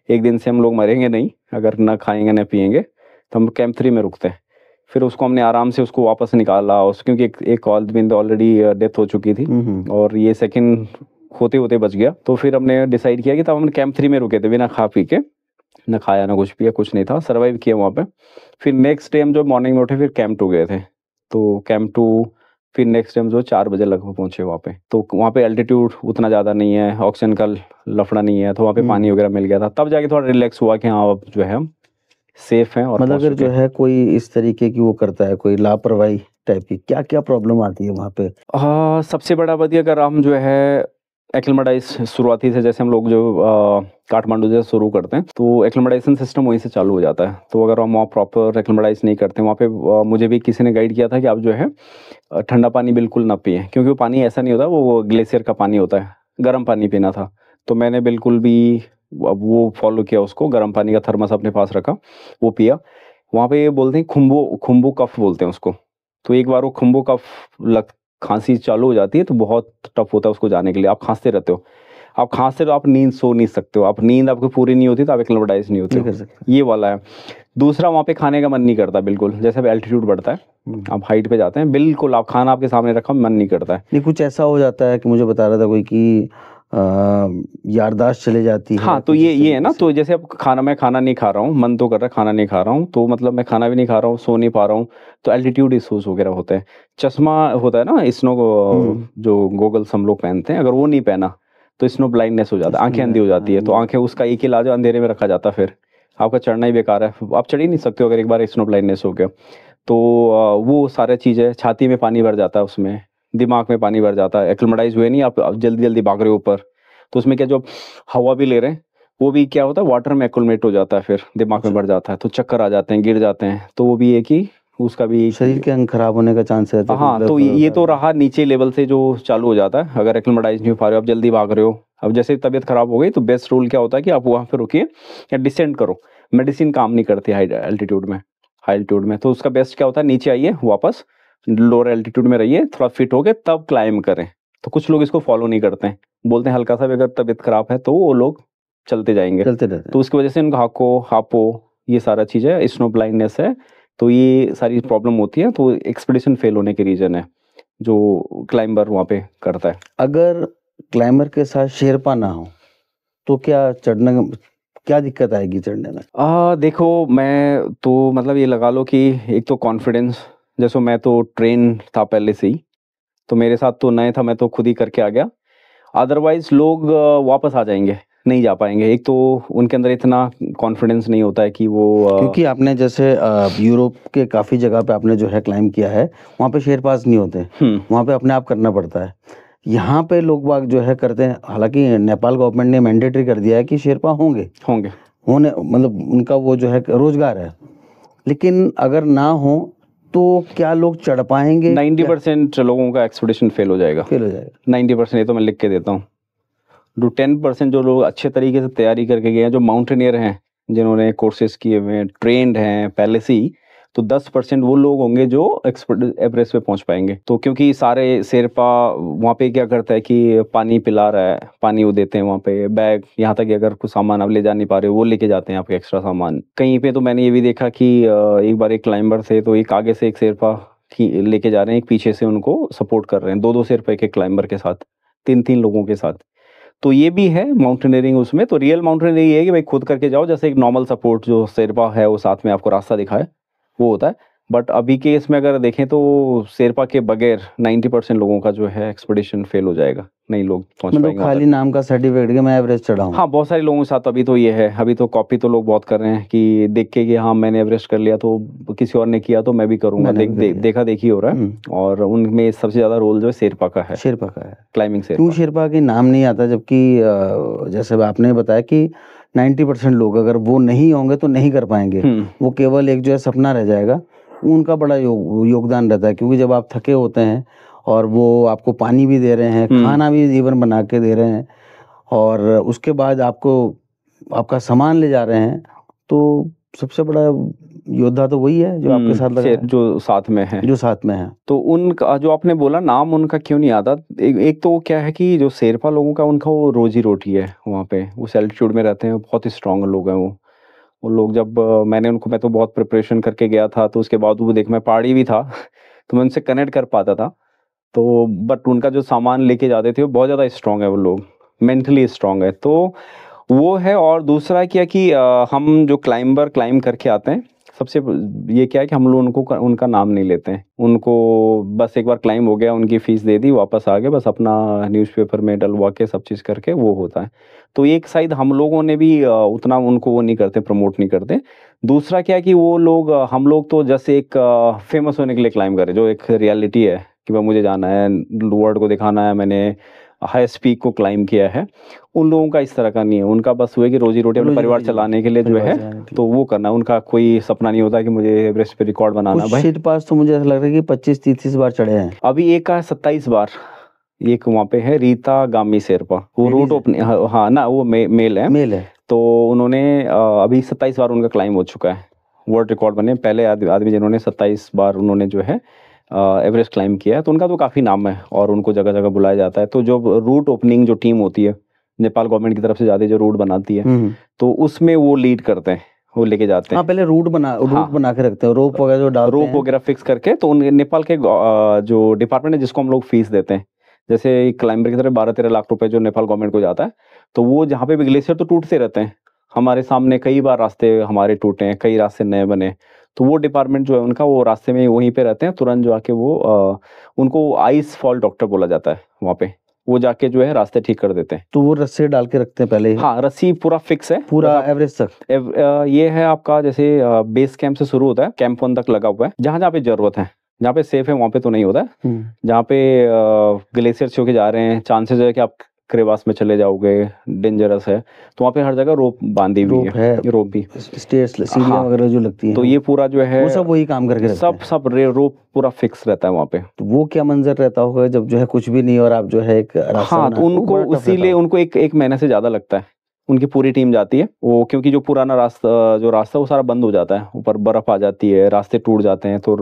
एक दिन से हम लोग मरेंगे नहीं अगर ना खाएंगे ना पिएंगे, तो हम कैंप 3 में रुकते हैं। फिर उसको हमने आराम से उसको वापस निकाला, क्योंकि एक आदमी तो ऑलरेडी डेथ हो चुकी थी, और ये सेकंड होते होते बच गया। तो फिर हमने डिसाइड किया कि तब हम कैंप 3 में रुके थे, बिना खा पी के, ना खाया ना कुछ पिया, कुछ नहीं था, सर्वाइव किया वहाँ पे। फिर नेक्स्ट डे हम जो मॉर्निंग में उठे, फिर कैंप 2 गए थे। तो कैंप 2 फिर नेक्स्ट डे हम जो 4 बजे लगभग पहुँचे वहाँ पे। तो वहाँ पे एल्टीट्यूड उतना ज़्यादा नहीं है, ऑक्सीजन का लफड़ा नहीं है, तो वहाँ पे पानी वगैरह मिल गया था। तब जाके थोड़ा रिलैक्स हुआ कि हाँ अब जो है हम सेफ हैं और मतलब पहुँच अगर चुके जो हैं। है कोई इस तरीके की वो करता है, कोई लापरवाही टाइप की, क्या-क्या प्रॉब्लम आती है वहाँ पे? सबसे बड़ा बात ये, अगर हम जो है एक्लिमेटाइज शुरुआती से, जैसे हम लोग जो काठमांडू से शुरू करते हैं तो एक्लिमेटाइजेशन सिस्टम वहीं से चालू हो जाता है। तो अगर हम वहाँ प्रॉपर एक्लिमेटाइज नहीं करते, वहाँ पे मुझे भी किसी ने गाइड किया था कि आप जो है ठंडा पानी बिल्कुल ना पिए, क्योंकि वो पानी ऐसा नहीं होता, वो ग्लेशियर का पानी होता है, गर्म पानी पीना था। तो मैंने बिल्कुल भी अब वो फॉलो किया, उसको गर्म पानी का थर्मस अपने पास रखा, वो पिया। वहाँ पे ये बोलते हैं खुम्बो कफ बोलते हैं उसको। तो एक बार वो खुम्बो कफ लग खांसी चालू हो जाती है तो बहुत टफ होता है उसको जाने के लिए। आप खांसते रहते हो, आप खांसते तो आप नींद सो नहीं सकते हो, आप नींद आपकी पूरी नहीं होती तो आप एक्लिमेटाइज नहीं होते नहीं हो, कर सकते। ये वाला है। दूसरा, वहाँ पे खाने का मन नहीं करता बिल्कुल, जैसे अब एल्टीट्यूड बढ़ता है, आप हाइट पे जाते हैं, बिल्कुल आप खाना आपके सामने रखा, मन नहीं करता है। नहीं, कुछ ऐसा हो जाता है कि मुझे बता रहा था कोई कि याददाश्त चले जाती है, हाँ, तो कुछ इस ये है तरीके ना, से। तो जैसे अब मैं खाना नहीं खा रहा हूँ, मन तो कर रहा है, खाना नहीं खा रहा हूँ, तो मतलब मैं खाना भी नहीं खा रहा हूँ, सो नहीं पा रहा हूँ, तो एल्टीट्यूड इश्यूज वगैरह होते हैं। चश्मा होता है ना, स्नो जो गोगल्स हम लोग पहनते हैं, अगर वो नहीं पहना तो स्नो ब्लाइंडनेस हो जाता है, आंखें अंधी हो जाती है। तो आंखें, उसका एक ही इलाज है, अंधेरे में रखा जाता है, फिर आपका चढ़ना ही बेकार है, आप चढ़ ही नहीं सकते हो अगर एक बार स्नो ब्लाइंडनेस हो गया तो। वो सारे चीज़ें, छाती में पानी भर जाता है उसमें, दिमाग में पानी भर जाता है, एक्लिमेटाइज हुए नहीं, आप जल्दी जल्दी भाग रहे हो ऊपर, तो उसमें क्या, जो हवा भी ले रहे हैं वो भी क्या होता है, वाटर में एक्युमुलेट हो जाता है, फिर दिमाग में अच्छा, बढ़ जाता है, तो चक्कर आ जाते हैं, गिर जाते हैं। तो वो भी है कि उसका भी एक शरीर के अंग खराब होने का चांस रहता है, कुछ हाँ, ब्लड तो फ्लो ये होता तो है। रहा नीचे लेवल से जो चालू हो जाता है, अगर एक्लिमेटाइज नहीं हो पा रहे हो, आप जल्दी भाग रहे हो, अब जैसे तबीयत खराब हो गई तो बेस्ट रूल क्या होता है कि आप वहाँ पे रुकिए या डिसेंड करो। मेडिसिन काम नहीं करती हाई एल्टीट्यूड में, तो उसका बेस्ट क्या होता है, नीचे आइए वापस, लोअर एल्टीट्यूड में रहिए, थोड़ा फिट हो गए तब क्लाइम करें। तो कुछ लोग इसको फॉलो नहीं करते हैं, बोलते हैं हल्का सा भी अगर तबीयत खराब है तो वो लोग चलते जाएंगे, चलते रहते तो हैं। उसकी वजह से उनका हापो ये सारा चीज़ है, स्नो ब्लाइंडनेस है, तो ये सारी प्रॉब्लम होती है। तो एक्सपीडिशन फेल होने के रीज़न है जो क्लाइंबर वहाँ पे करता है। अगर क्लाइंबर के साथ शेरपा ना हो तो क्या चढ़ने में क्या दिक्कत आएगी चढ़ने में? देखो, मैं तो मतलब ये लगा लो कि एक तो कॉन्फिडेंस, जैसे मैं तो ट्रेन था पहले से ही, तो मेरे साथ तो नए था, मैं तो खुद ही करके आ गया। अदरवाइज़ लोग वापस आ जाएँगे, नहीं जा पाएँगे। एक तो उनके अंदर इतना कॉन्फिडेंस नहीं होता है कि वो क्योंकि आपने जैसे यूरोप के काफ़ी जगह पे आपने जो है क्लाइंब किया है, वहाँ पे शेरपास नहीं होते, हुँ, वहाँ पे अपने आप करना पड़ता है। यहाँ पे लोग बाग जो है करते हैं, हालाँकि नेपाल गवर्नमेंट ने मैंडेटरी कर दिया है कि शेरपा होंगे, होंगे। होने मतलब उनका वो जो है रोज़गार है। लेकिन अगर ना हो तो क्या लोग चढ़ पाएँगे? क्या 90% लोगों का एक्सपीडिशन फेल हो जाएगा। फ़ेल हो जाएगा? 90% ये तो मैं लिख के देता हूँ। जो 10% जो लोग अच्छे तरीके से तैयारी करके गए हैं, जो माउंटेनियर हैं, जिन्होंने कोर्सेज़ किए हुए हैं, ट्रेंड हैं पहले से ही, तो 10% वो लोग होंगे जो एवरेस्ट पे पहुँच पाएँगे। तो क्योंकि सारे शेरपा वहाँ पे क्या करता है कि पानी पिला रहा है, पानी वो देते हैं वहाँ पे, बैग, यहाँ तक कि अगर कुछ सामान आप ले जा नहीं पा रहे हो, वो लेके जाते हैं आपके एक्स्ट्रा सामान। कहीं पे तो मैंने ये भी देखा कि एक बार एक क्लाइंबर थे, तो एक आगे से एक शेरपा लेके जा रहे हैं, एक पीछे से उनको सपोर्ट कर रहे हैं, 2-2 शेरपा एक-एक क्लाइंबर के साथ, 3-3 लोगों के साथ। तो ये भी है माउंटेनियरिंग उसमें। तो रियल माउंटेनियरिंग ये है कि भाई खुद करके जाओ, जैसे एक नॉर्मल सपोर्ट जो शेरपा है वो साथ में आपको रास्ता दिखाए, वो होता है। बट अभी के इसमें अगर देखें तो शेरपा के बगैर 90% लोगों का जो है एक्सपीडिशन फेल हो जाएगा, नहीं लोग पहुंच मतलब पाएंगे वहाँ खाली तक। नाम का सर्टिफ़िकेट कि मैं एवरेस्ट चढ़ा हूँ। हाँ, बहुत सारे लोगों के साथ अभी तो ये है, अभी तो कॉपी तो लोग बहुत कर रहे हैं कि देख के कि हाँ मैंने एवरेस्ट कर लिया तो किसी और ने किया तो मैं भी करूँगा, मैंने भी कर लिया। देखा देखी हो रहा है। हुँ, और उनमें सबसे ज़्यादा रोल जो है शेरपा का है, शेरपा का है। क्लाइंबिंग क्यों शेरपा। शेरपा के नाम नहीं आता, जबकि जैसे अब आपने बताया कि 90% लोग अगर वो नहीं होंगे तो नहीं कर पाएँगे। हुँ, वो केवल एक जो है सपना रह जाएगा। उनका बड़ा योगदान रहता है, क्योंकि जब आप थके होते हैं और वो आपको पानी भी दे रहे हैं, हुँ। खाना भी इवन बना के दे रहे हैं और उसके बाद आपको आपका सामान ले जा रहे हैं, तो सबसे बड़ा योद्धा तो वही है जो आपके साथ लगा शेर है, जो साथ में है। जो साथ में है। तो उनका जो आपने बोला नाम उनका क्यों नहीं आता, एक तो वो क्या है कि जो शेरपा लोगों का उनका वो रोजी-रोटी है वहाँ पे, उस एल्टीट्यूड में रहते हैं, बहुत ही स्ट्रॉन्ग लोग हैं वो। वो लोग जब मैं तो बहुत प्रिपरेशन करके गया था, तो उसके बावजूद देख मैं पहाड़ी भी था तो मैं उनसे कनेक्ट कर पाता था। तो बट उनका जो सामान लेके जाते थे वो बहुत ज़्यादा स्ट्रॉन्ग है वो लोग, मेंटली स्ट्रॉन्ग है। तो वो है। और दूसरा क्या कि हम जो क्लाइंबर क्लाइंब करके आते हैं, सबसे ये क्या है कि हम लोग उनका नाम नहीं लेते हैं। उनको बस एक बार क्लाइंब हो गया, उनकी फ़ीस दे दी, वापस आ गए, बस अपना न्यूज़पेपर में डलवा के सब चीज़ करके वो होता है। तो एक साइड हम लोगों ने भी उतना उनको वो नहीं करते, प्रमोट नहीं करते। दूसरा क्या है कि वो लोग हम लोग तो जैसे एक फ़ेमस होने के लिए क्लाइंब कर रहे हैं, जो एक रियलिटी है कि भाई मुझे जाना है, वर्ल्ड को दिखाना है, मैंने हाईएस्ट पीक को क्लाइम किया है। उन लोगों का इस तरह का नहीं है, उनका बस वो है कि रोजी रोटी अपने परिवार चलाने के लिए जो है तो वो करना, उनका कोई सपना नहीं होता कि मुझे एवरेस्ट पे रिकॉर्ड बनाना। भाई शिरपास तो मुझे ऐसा लग रहा है कि 25-30 बार चढ़े हैं। अभी एक का 27 बार, एक वहाँ पे है रीता गामी शेरपा, वो रूट ओपनिंग, हाँ ना, वो मेल है। तो उन्होंने अभी 27 बार उनका क्लाइम हो चुका है, वर्ल्ड रिकॉर्ड बने। पहले आदमी जिन्होंने 27 बार उन्होंने जो है एवरेस्ट क्लाइम किया है, तो उनका तो काफ़ी नाम है और उनको जगह जगह बुलाया जाता है। तो जो रूट ओपनिंग जो टीम होती है नेपाल गवर्नमेंट की तरफ से ज़्यादा जो रूट बनाती है, तो उसमें वो लीड करते हैं, वो लेके जाते हैं। पहले रूट बना के रखते हैं, रोप वगैरह जो डालते हैं, रोप वगैरह फिक्स करके। तो नेपाल के जो डिपार्टमेंट है जिसको हम लोग फीस देते हैं, जैसे क्लाइंबर की तरफ 12-13 लाख रुपए जो नेपाल गवर्नमेंट को जाता है, तो वो जहाँ पे भी ग्लेशियर तो टूटते रहते हैं, हमारे सामने कई बार रास्ते हमारे टूटे हैं, कई रास्ते नए बने, तो वो डिपार्टमेंट जो है उनका वो रास्ते में वहीं पे रहते हैं, तुरंत जो आके वो उनको आइस फॉल डॉक्टर बोला जाता है वहाँ पे, वो जाके जो है रास्ते ठीक कर देते हैं। तो वो रस्सी डाल के रखते हैं पहले? हाँ, रस्सी पूरा फिक्स है, पूरा एवरेस्ट तक। ये है आपका, जैसे बेस कैंप से शुरू होता है, कैंप 1 तक लगा हुआ है। जहाँ जहाँ पे जरूरत है, जहाँ पे सेफ है वहाँ पे तो नहीं होता है। जहाँ पे ग्लेशियर से होके जा रहे हैं, चांसेस है कि आप क्रेवास में चले जाओगे, डेंजरस है, तो वहाँ पे हर जगह रोप बांधी हुई है, रोप भी, स्टेयर्स सीढ़ियाँ वगैरह जो लगती हैं, तो ये पूरा जो है वो सब वही काम करके रखते हैं। सब रोप पूरा फिक्स रहता है वहाँ पे। तो वो क्या मंजर रहता होगा जब जो है कुछ भी नहीं और आप जो है एक रास्ता। हाँ, तो उनको इसीलिए उनको एक महीने से ज्यादा लगता है, उनकी पूरी टीम जाती है वो, क्योंकि जो पुराना रास्ता वो सारा बंद हो जाता है, ऊपर बर्फ आ जाती है, रास्ते टूट जाते हैं, तो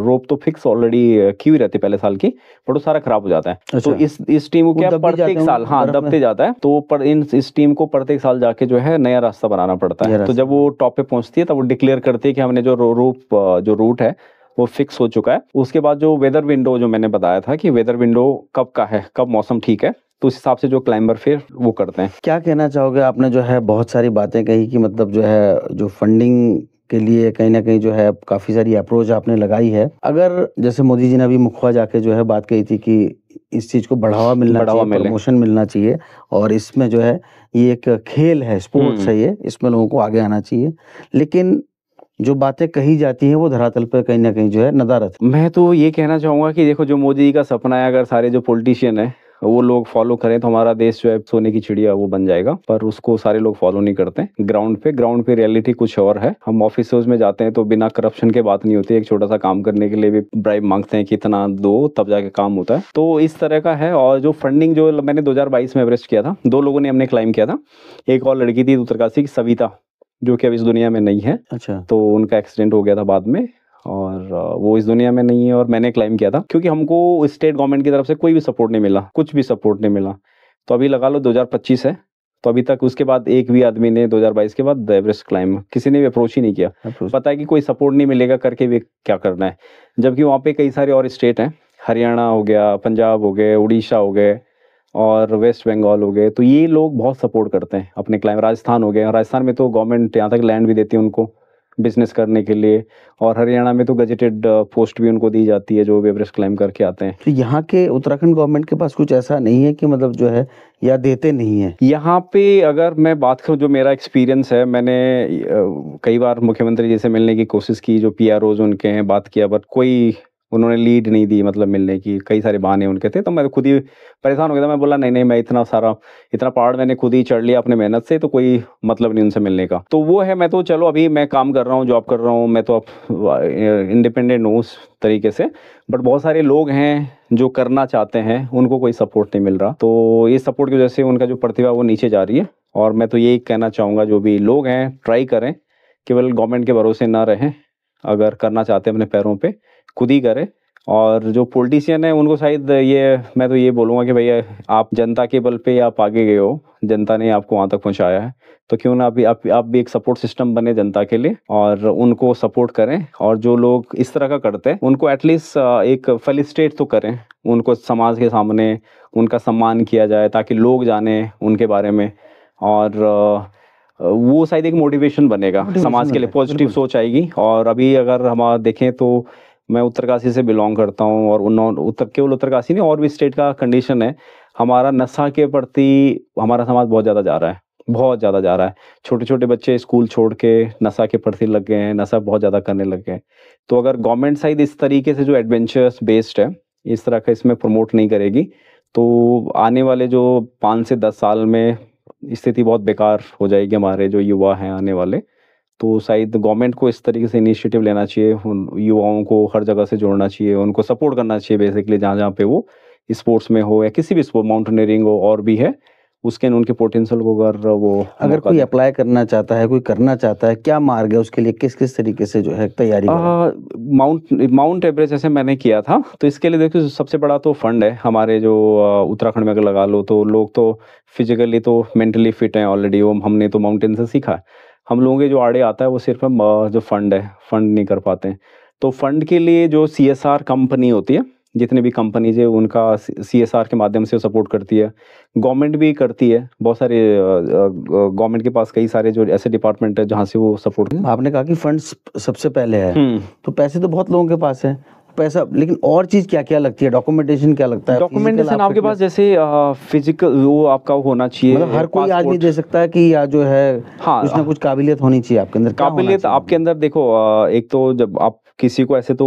रोप तो फिक्स ऑलरेडी की हुई रहती है पहले साल की, पर वो सारा खराब हो जाता है। अच्छा। तो इस टीम को क्या प्रत्येक साल, हाँ, दबते जाता है, तो पर इस टीम को प्रत्येक साल जाके जो है नया रास्ता बनाना पड़ता है। तो जब वो टॉप पे पहुंचती है तब वो डिक्लेयर करती है कि हमने जो रूट है वो फिक्स हो चुका है। उसके बाद जो वेदर विंडो जो मैंने बताया था कि वेदर विंडो कब का है, कब मौसम ठीक है, तो उस हिसाब से जो क्लाइंबर फिर वो करते हैं। क्या कहना चाहोगे? आपने जो है बहुत सारी बातें कही कि मतलब जो है जो फंडिंग के लिए कहीं ना कहीं जो है काफ़ी सारी अप्रोच आपने लगाई है। अगर जैसे मोदी जी ने अभी मुखवा जाके जो है बात कही थी कि इस चीज़ को बढ़ावा मिलना चाहिए, प्रमोशन मिलना चाहिए, और इसमें जो है ये एक खेल है, स्पोर्ट्स है, ये इसमें लोगों को आगे आना चाहिए, लेकिन जो बातें कही जाती हैं वो धरातल पर कहीं ना कहीं जो है नदारत। मैं तो ये कहना चाहूँगा कि देखो, जो मोदी जी का सपना है, अगर सारे जो पॉलिटिशियन है वो लोग फॉलो करें तो हमारा देश जो है सोने की चिड़िया वो बन जाएगा, पर उसको सारे लोग फॉलो नहीं करते। ग्राउंड पे रियलिटी कुछ और है। हम ऑफिसर्स में जाते हैं तो बिना करप्शन के बात नहीं होती, एक छोटा सा काम करने के लिए भी ब्राइब मांगते हैं कि इतना दो तब जाके काम होता है, तो इस तरह का है। और जो फंडिंग जो मैंने 2022 में एवरेस्ट किया था, 2 लोगों ने हमने क्लाइम किया था, एक और लड़की थी उत्तरकाशी की, सविता, जो कि अब इस दुनिया में नहीं है। अच्छा। तो उनका एक्सीडेंट हो गया था बाद में, और वो इस दुनिया में नहीं है, और मैंने क्लाइम किया था क्योंकि हमको स्टेट गवर्नमेंट की तरफ से कोई भी सपोर्ट नहीं मिला, कुछ भी सपोर्ट नहीं मिला। तो अभी लगा लो 2025 है, तो अभी तक उसके बाद एक भी आदमी ने 2022 के बाद एवरेस्ट क्लाइम किसी ने भी अप्रोच ही नहीं किया। पता है कि कोई सपोर्ट नहीं मिलेगा करके भी क्या करना है, जबकि वहाँ पे कई सारे और स्टेट हैं, हरियाणा हो गया, पंजाब हो गए, उड़ीसा हो गए और वेस्ट बंगाल हो गए, तो ये लोग बहुत सपोर्ट करते हैं अपने क्लाइम। राजस्थान हो गया, राजस्थान में तो गवर्नमेंट यहाँ तक लैंड भी देती है उनको बिजनेस करने के लिए, और हरियाणा में तो गजेटेड पोस्ट भी उनको दी जाती है जो भी एवरेस्ट क्लाइम करके आते हैं। तो यहाँ के उत्तराखंड गवर्नमेंट के पास कुछ ऐसा नहीं है कि मतलब जो है या देते नहीं है? यहाँ पे अगर मैं बात करूँ, जो मेरा एक्सपीरियंस है, मैंने कई बार मुख्यमंत्री जी से मिलने की कोशिश की, जो PROs उनके हैं, बात किया, बट कोई उन्होंने लीड नहीं दी, मतलब मिलने की कई सारे बहाने उनके थे। तो मैं खुद ही परेशान हो गया था, मैं बोला नहीं, मैं इतना पहाड़ मैंने खुद ही चढ़ लिया अपने मेहनत से, तो कोई मतलब नहीं उनसे मिलने का। तो वो है, मैं तो चलो अभी मैं काम कर रहा हूँ, जॉब कर रहा हूँ, मैं तो अब इंडिपेंडेंट हूँ उस तरीके से, बट बहुत सारे लोग हैं जो करना चाहते हैं, उनको कोई सपोर्ट नहीं मिल रहा। तो ये सपोर्ट की वजह से उनका जो प्रतिभा वो नीचे जा रही है। और मैं तो यही कहना चाहूँगा, जो भी लोग हैं ट्राई करें, केवल गवर्नमेंट के भरोसे ना रहें, अगर करना चाहते हैं अपने पैरों पे खुद ही करें। और जो पॉलिटिशियन है उनको शायद मैं तो ये बोलूँगा कि भैया, आप जनता के बल पे आप आगे गए हो, जनता ने आपको वहाँ तक पहुँचाया है, तो क्यों ना आप भी एक सपोर्ट सिस्टम बने जनता के लिए और उनको सपोर्ट करें। और जो लोग इस तरह का करते हैं उनको एटलीस्ट एक फेलिसिटेट तो करें, उनको समाज के सामने उनका सम्मान किया जाए, ताकि लोग जाने उनके बारे में, और वो शायद एक मोटिवेशन बनेगा समाज के लिए, पॉजिटिव सोच आएगी। और अभी अगर हम देखें तो मैं उत्तरकाशी से बिलोंग करता हूँ, और केवल उत्तरकाशी नहीं, और भी स्टेट का कंडीशन है, हमारा नशा के प्रति हमारा समाज बहुत ज़्यादा जा रहा है, बहुत ज़्यादा जा रहा है। छोटे छोटे बच्चे स्कूल छोड़ के नशा के प्रति लग गए हैं, नशा बहुत ज़्यादा करने लग गए हैं। तो अगर गवर्नमेंट शायद इस तरीके से जो एडवेंचर्स बेस्ड है, इस तरह का इसमें प्रमोट नहीं करेगी, तो आने वाले जो 5 से 10 साल में स्थिति बहुत बेकार हो जाएगी हमारे जो युवा हैं आने वाले। तो शायद गवर्नमेंट को इस तरीके से इनिशिएटिव लेना चाहिए, उन युवाओं को हर जगह से जोड़ना चाहिए, उनको सपोर्ट करना चाहिए बेसिकली जहाँ-जहाँ पे वो स्पोर्ट्स में हो या किसी भी स्पोर्ट, माउंटेनियरिंग हो और भी है, उसके उनके पोटेंशियल को अगर वो अगर मौका कोई दें। अप्लाई करना चाहता है, कोई करना चाहता है, क्या मार्ग है उसके लिए? किस-किस तरीके से जो है तैयारी करें? माउंट एवरेस्ट जैसे मैंने किया था, तो इसके लिए देखिए सबसे बड़ा तो फंड है हमारे जो उत्तराखंड में अगर लगा लो तो लोग तो फिजिकली तो मेंटली फिट हैं ऑलरेडी, वो हमने तो माउंटेन से सीखा है। हम लोगों के जो आड़े आता है वो सिर्फ हम जो फंड है, फंड नहीं कर पाते हैं। तो फंड के लिए जो सीएसआर कंपनी होती है, जितनी भी कंपनीज़ है उनका सीएसआर के माध्यम से सपोर्ट करती है। गवर्नमेंट भी करती है, बहुत सारे गवर्नमेंट के पास कई सारे जो ऐसे डिपार्टमेंट है जहाँ से वो सपोर्ट। आपने कहा कि फंड्स सबसे पहले है, हुँ। तो पैसे तो बहुत लोगों के पास है, पैसा, लेकिन और चीज़ क्या-क्या लगती है? डॉक्यूमेंटेशन क्या लगता है? डॉक्यूमेंटेशन फिजिकल आपके पास जैसे फिजिकल वो आपका होना चाहिए, मतलब हर कोई आदमी पासपोर्ट। दे सकता है कि या जो है हाँ, कुछ ना कुछ काबिलियत होनी चाहिए आपके अंदर, क्या होना काबिलियत चाहिए? आपके अंदर देखो, एक तो जब आप किसी को ऐसे तो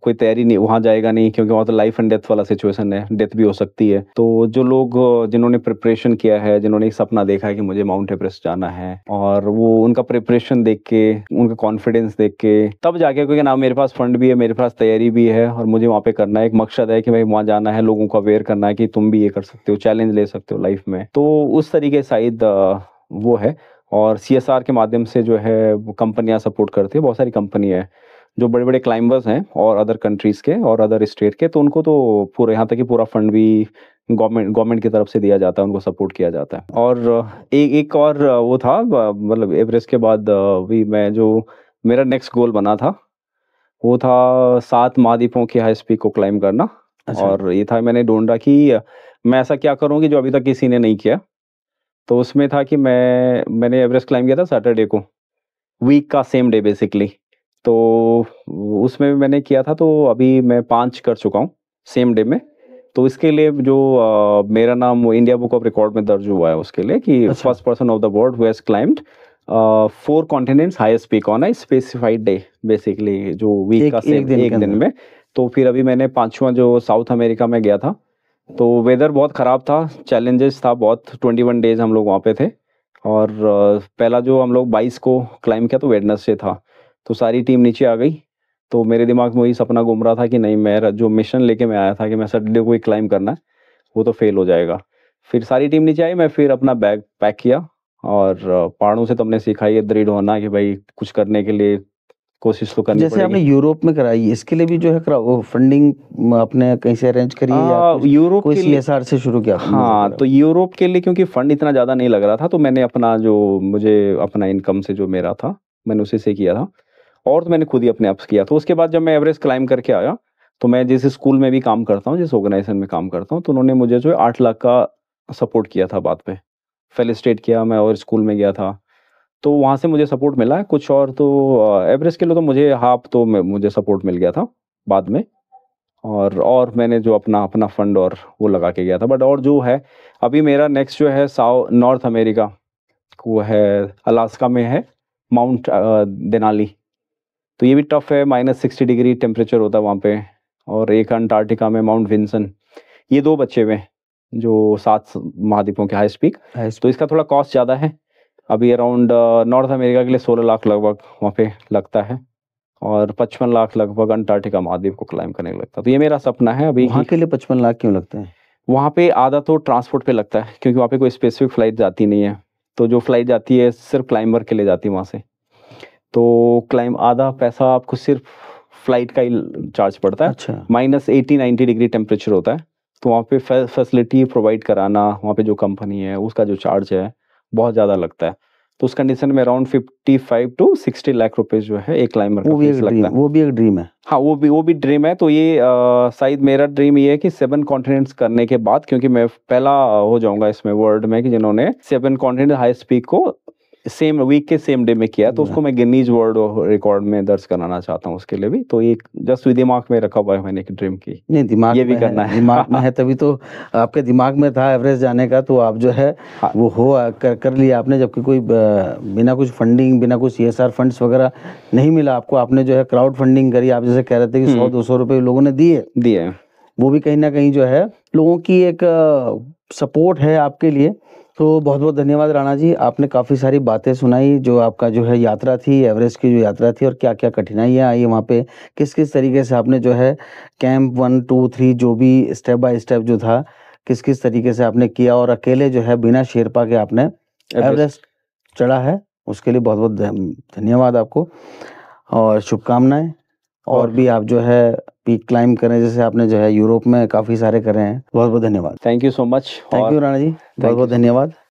कोई तैयारी नहीं वहाँ जाएगा नहीं, क्योंकि वहाँ तो लाइफ एंड डेथ वाला सिचुएशन है, डेथ भी हो सकती है। तो जो लोग जिन्होंने प्रिपरेशन किया है, जिन्होंने एक सपना देखा है कि मुझे माउंट एवरेस्ट जाना है, और वो उनका प्रिपरेशन देख के, उनका कॉन्फिडेंस देख के तब जाके, क्योंकि ना मेरे पास फंड भी है, मेरे पास तैयारी भी है और मुझे वहाँ पे करना है, एक मकसद है कि भाई वहाँ जाना है, लोगों को अवेयर करना है कि तुम भी ये कर सकते हो, चैलेंज ले सकते हो लाइफ में। तो उस तरीके शायद वो है। और सीएसआर के माध्यम से जो है वो कंपनियां सपोर्ट करती है, बहुत सारी कंपनी है जो बड़े-बड़े क्लाइंबर्स हैं और अदर कंट्रीज़ के और अदर स्टेट के, तो उनको तो पूरे यहाँ तक कि पूरा फंड भी गवर्नमेंट की तरफ से दिया जाता है, उनको सपोर्ट किया जाता है। और एक और वो था मतलब एवरेस्ट के बाद भी मैं जो मेरा नेक्स्ट गोल बना था, वो था 7 महाद्वीपों की हाईएस्ट पीक को क्लाइंब करना। अच्छा। और ये था मैंने ढूँढा कि मैं ऐसा क्या करूँ कि जो अभी तक किसी ने नहीं किया। तो उसमें था कि मैंने एवरेस्ट क्लाइंब किया था सैटरडे को, वीक का सेम डे बेसिकली। तो उसमें भी मैंने किया था, तो अभी मैं 5 कर चुका हूँ सेम डे में। तो इसके लिए जो मेरा नाम वो इंडिया बुक ऑफ रिकॉर्ड में दर्ज हुआ है उसके लिए कि अच्छा। First person of the world who has climbed 4 continents highest peak on a specified day, basically जो वीक का एक सेम दिन एक के दिन अंदर। में। तो फिर अभी मैंने 5वां जो साउथ अमेरिका में गया था, तो वेदर बहुत ख़राब था, चैलेंजेस था बहुत, 21 डेज़ हम लोग वहाँ पे थे। और पहला जो हम लोग 22 को क्लाइंब किया तो वेडनेसडे था, तो सारी टीम नीचे आ गई। तो मेरे दिमाग में वही सपना घूम रहा था कि नहीं, मेरा जो मिशन लेके मैं आया था कि मैं सैटरडे को ही क्लाइंब करना है, वो तो फेल हो जाएगा। फिर सारी टीम नीचे आई, मैं फिर अपना बैग पैक किया और पहाड़ों से तो हमने सीखा ही है दृढ़ होना कि भाई कुछ करने के लिए कोशिश तो करनी जैसे आपने पड़ेगी। यूरोप में कराई, इसके लिए भी जो है वो फंडिंग आपने कहीं से अरेंज करी है या कुछ यूरोप कोई के लिए, सीएसआर से शुरू किया आपने हाँ, करा? तो यूरोप के लिए क्योंकि फंड इतना ज़्यादा नहीं लग रहा था, तो मैंने अपना जो मुझे अपना इनकम से जो मेरा था, मैंने उसी से किया था। और तो मैंने खुद ही अपने आप से किया। तो उसके बाद जब मैं एवरेस्ट क्लाइंब करके आया, तो मैं जिस स्कूल में भी काम करता हूँ, जिस ऑर्गेनाइज़ेशन में काम करता हूँ, तो उन्होंने मुझे जो है 8 लाख का सपोर्ट किया था बाद में। फेलिसिटेट किया, मैं और स्कूल में गया था। तो वहाँ से मुझे सपोर्ट मिला है कुछ। और तो एवरेस्ट के लिए तो मुझे हाफ तो मुझे सपोर्ट मिल गया था बाद में। और मैंने जो अपना अपना फंड और वो लगा के गया था। बट और जो है, अभी मेरा नेक्स्ट जो है नॉर्थ अमेरिका, वो है अलास्का में है, माउंट देनाली। तो ये भी टफ है, -60 डिग्री टेम्परेचर होता है वहाँ पे। और एक अंटार्कटिका में माउंट विंसन। ये 2 बचे हुए हैं जो 7 महाद्वीपों के हाईएस्ट पीक। तो इसका थोड़ा कॉस्ट ज़्यादा है। अभी अराउंड नॉर्थ अमेरिका के लिए 16 लाख लगभग वहाँ पे लगता है, और 55 लाख लगभग अंटार्कटिका महाद्वीप को क्लाइंब करने का लगता है। तो ये मेरा सपना है अभी वहाँ कि के लिए 55 लाख क्यों लगते हैं? वहाँ पे आधा तो ट्रांसपोर्ट पे लगता है, क्योंकि वहाँ पे कोई स्पेसिफिक फ्लाइट जाती नहीं है। तो जो फ्लाइट जाती है सिर्फ क्लाइंबर के लिए जाती है वहाँ से। तो क्लाइंब आधा पैसा आपको सिर्फ फ्लाइट का ही चार्ज पड़ता है। अच्छा। -80-90 डिग्री टेम्परेचर होता है। तो वहाँ पे फैसिलिटी प्रोवाइड कराना, वहाँ पे जो कंपनी है उसका जो चार्ज है बहुत ज़्यादा लगता है। तो उस कंडीशन में अराउंड 55 टू 60 लाख रुपए जो है एक क्लाइंबर का फीस लगता है। वो भी एक ड्रीम है। हाँ, वो भी ड्रीम है। तो ये शायद मेरा ड्रीम ये है कि 7 कॉन्टिनेंट्स करने के बाद, क्योंकि मैं पहला हो जाऊँगा इसमें वर्ल्ड में कि जिन्होंने 7 कॉन्टिनेंट हाईएस्ट पीक को सेम वीक के सेम डे में किया है। तो उसको मैं गिनीज वर्ल्ड रिकॉर्ड में दर्ज कराना चाहता हूँ उसके लिए भी। तो ये जस्ट दिमाग में रखा हुआ है मैंने एक ड्रीम की, नहीं, दिमाग ये भी में करना है, है। दिमाग में है तभी तो आपके दिमाग में था एवरेस्ट जाने का, तो आप जो है हाँ। वो कर लिया आपने, जबकि कोई बिना कुछ फंडिंग, बिना कुछ सीएसआर फंड्स वगैरह नहीं मिला आपको, आपने जो है क्राउड फंडिंग करी। आप जैसे कह रहे थे कि 100-200 रुपए लोगों ने दिए। दिए। वो भी कहीं न कहीं जो है लोगों की एक सपोर्ट है आपके लिए। तो बहुत-बहुत धन्यवाद राणा जी, आपने काफ़ी सारी बातें सुनाई, जो आपका जो है यात्रा थी, एवरेस्ट की जो यात्रा थी और क्या-क्या कठिनाइयाँ आई वहाँ पे, किस-किस तरीके से आपने जो है कैंप 1, 2, 3 जो भी स्टेप बाय स्टेप जो था, किस-किस तरीके से आपने किया और अकेले जो है बिना शेरपा के आपने एवरेस्ट एवरेस्ट चढ़ा है, उसके लिए बहुत-बहुत धन्यवाद आपको और शुभकामनाएँ। और और भी आप जो है पीक क्लाइंब करें, जैसे आपने जो है यूरोप में काफ़ी सारे करे हैं। बहुत-बहुत धन्यवाद। Thank you so much thank और you Rana ji, thank you बहुत-बहुत सो धन्यवाद।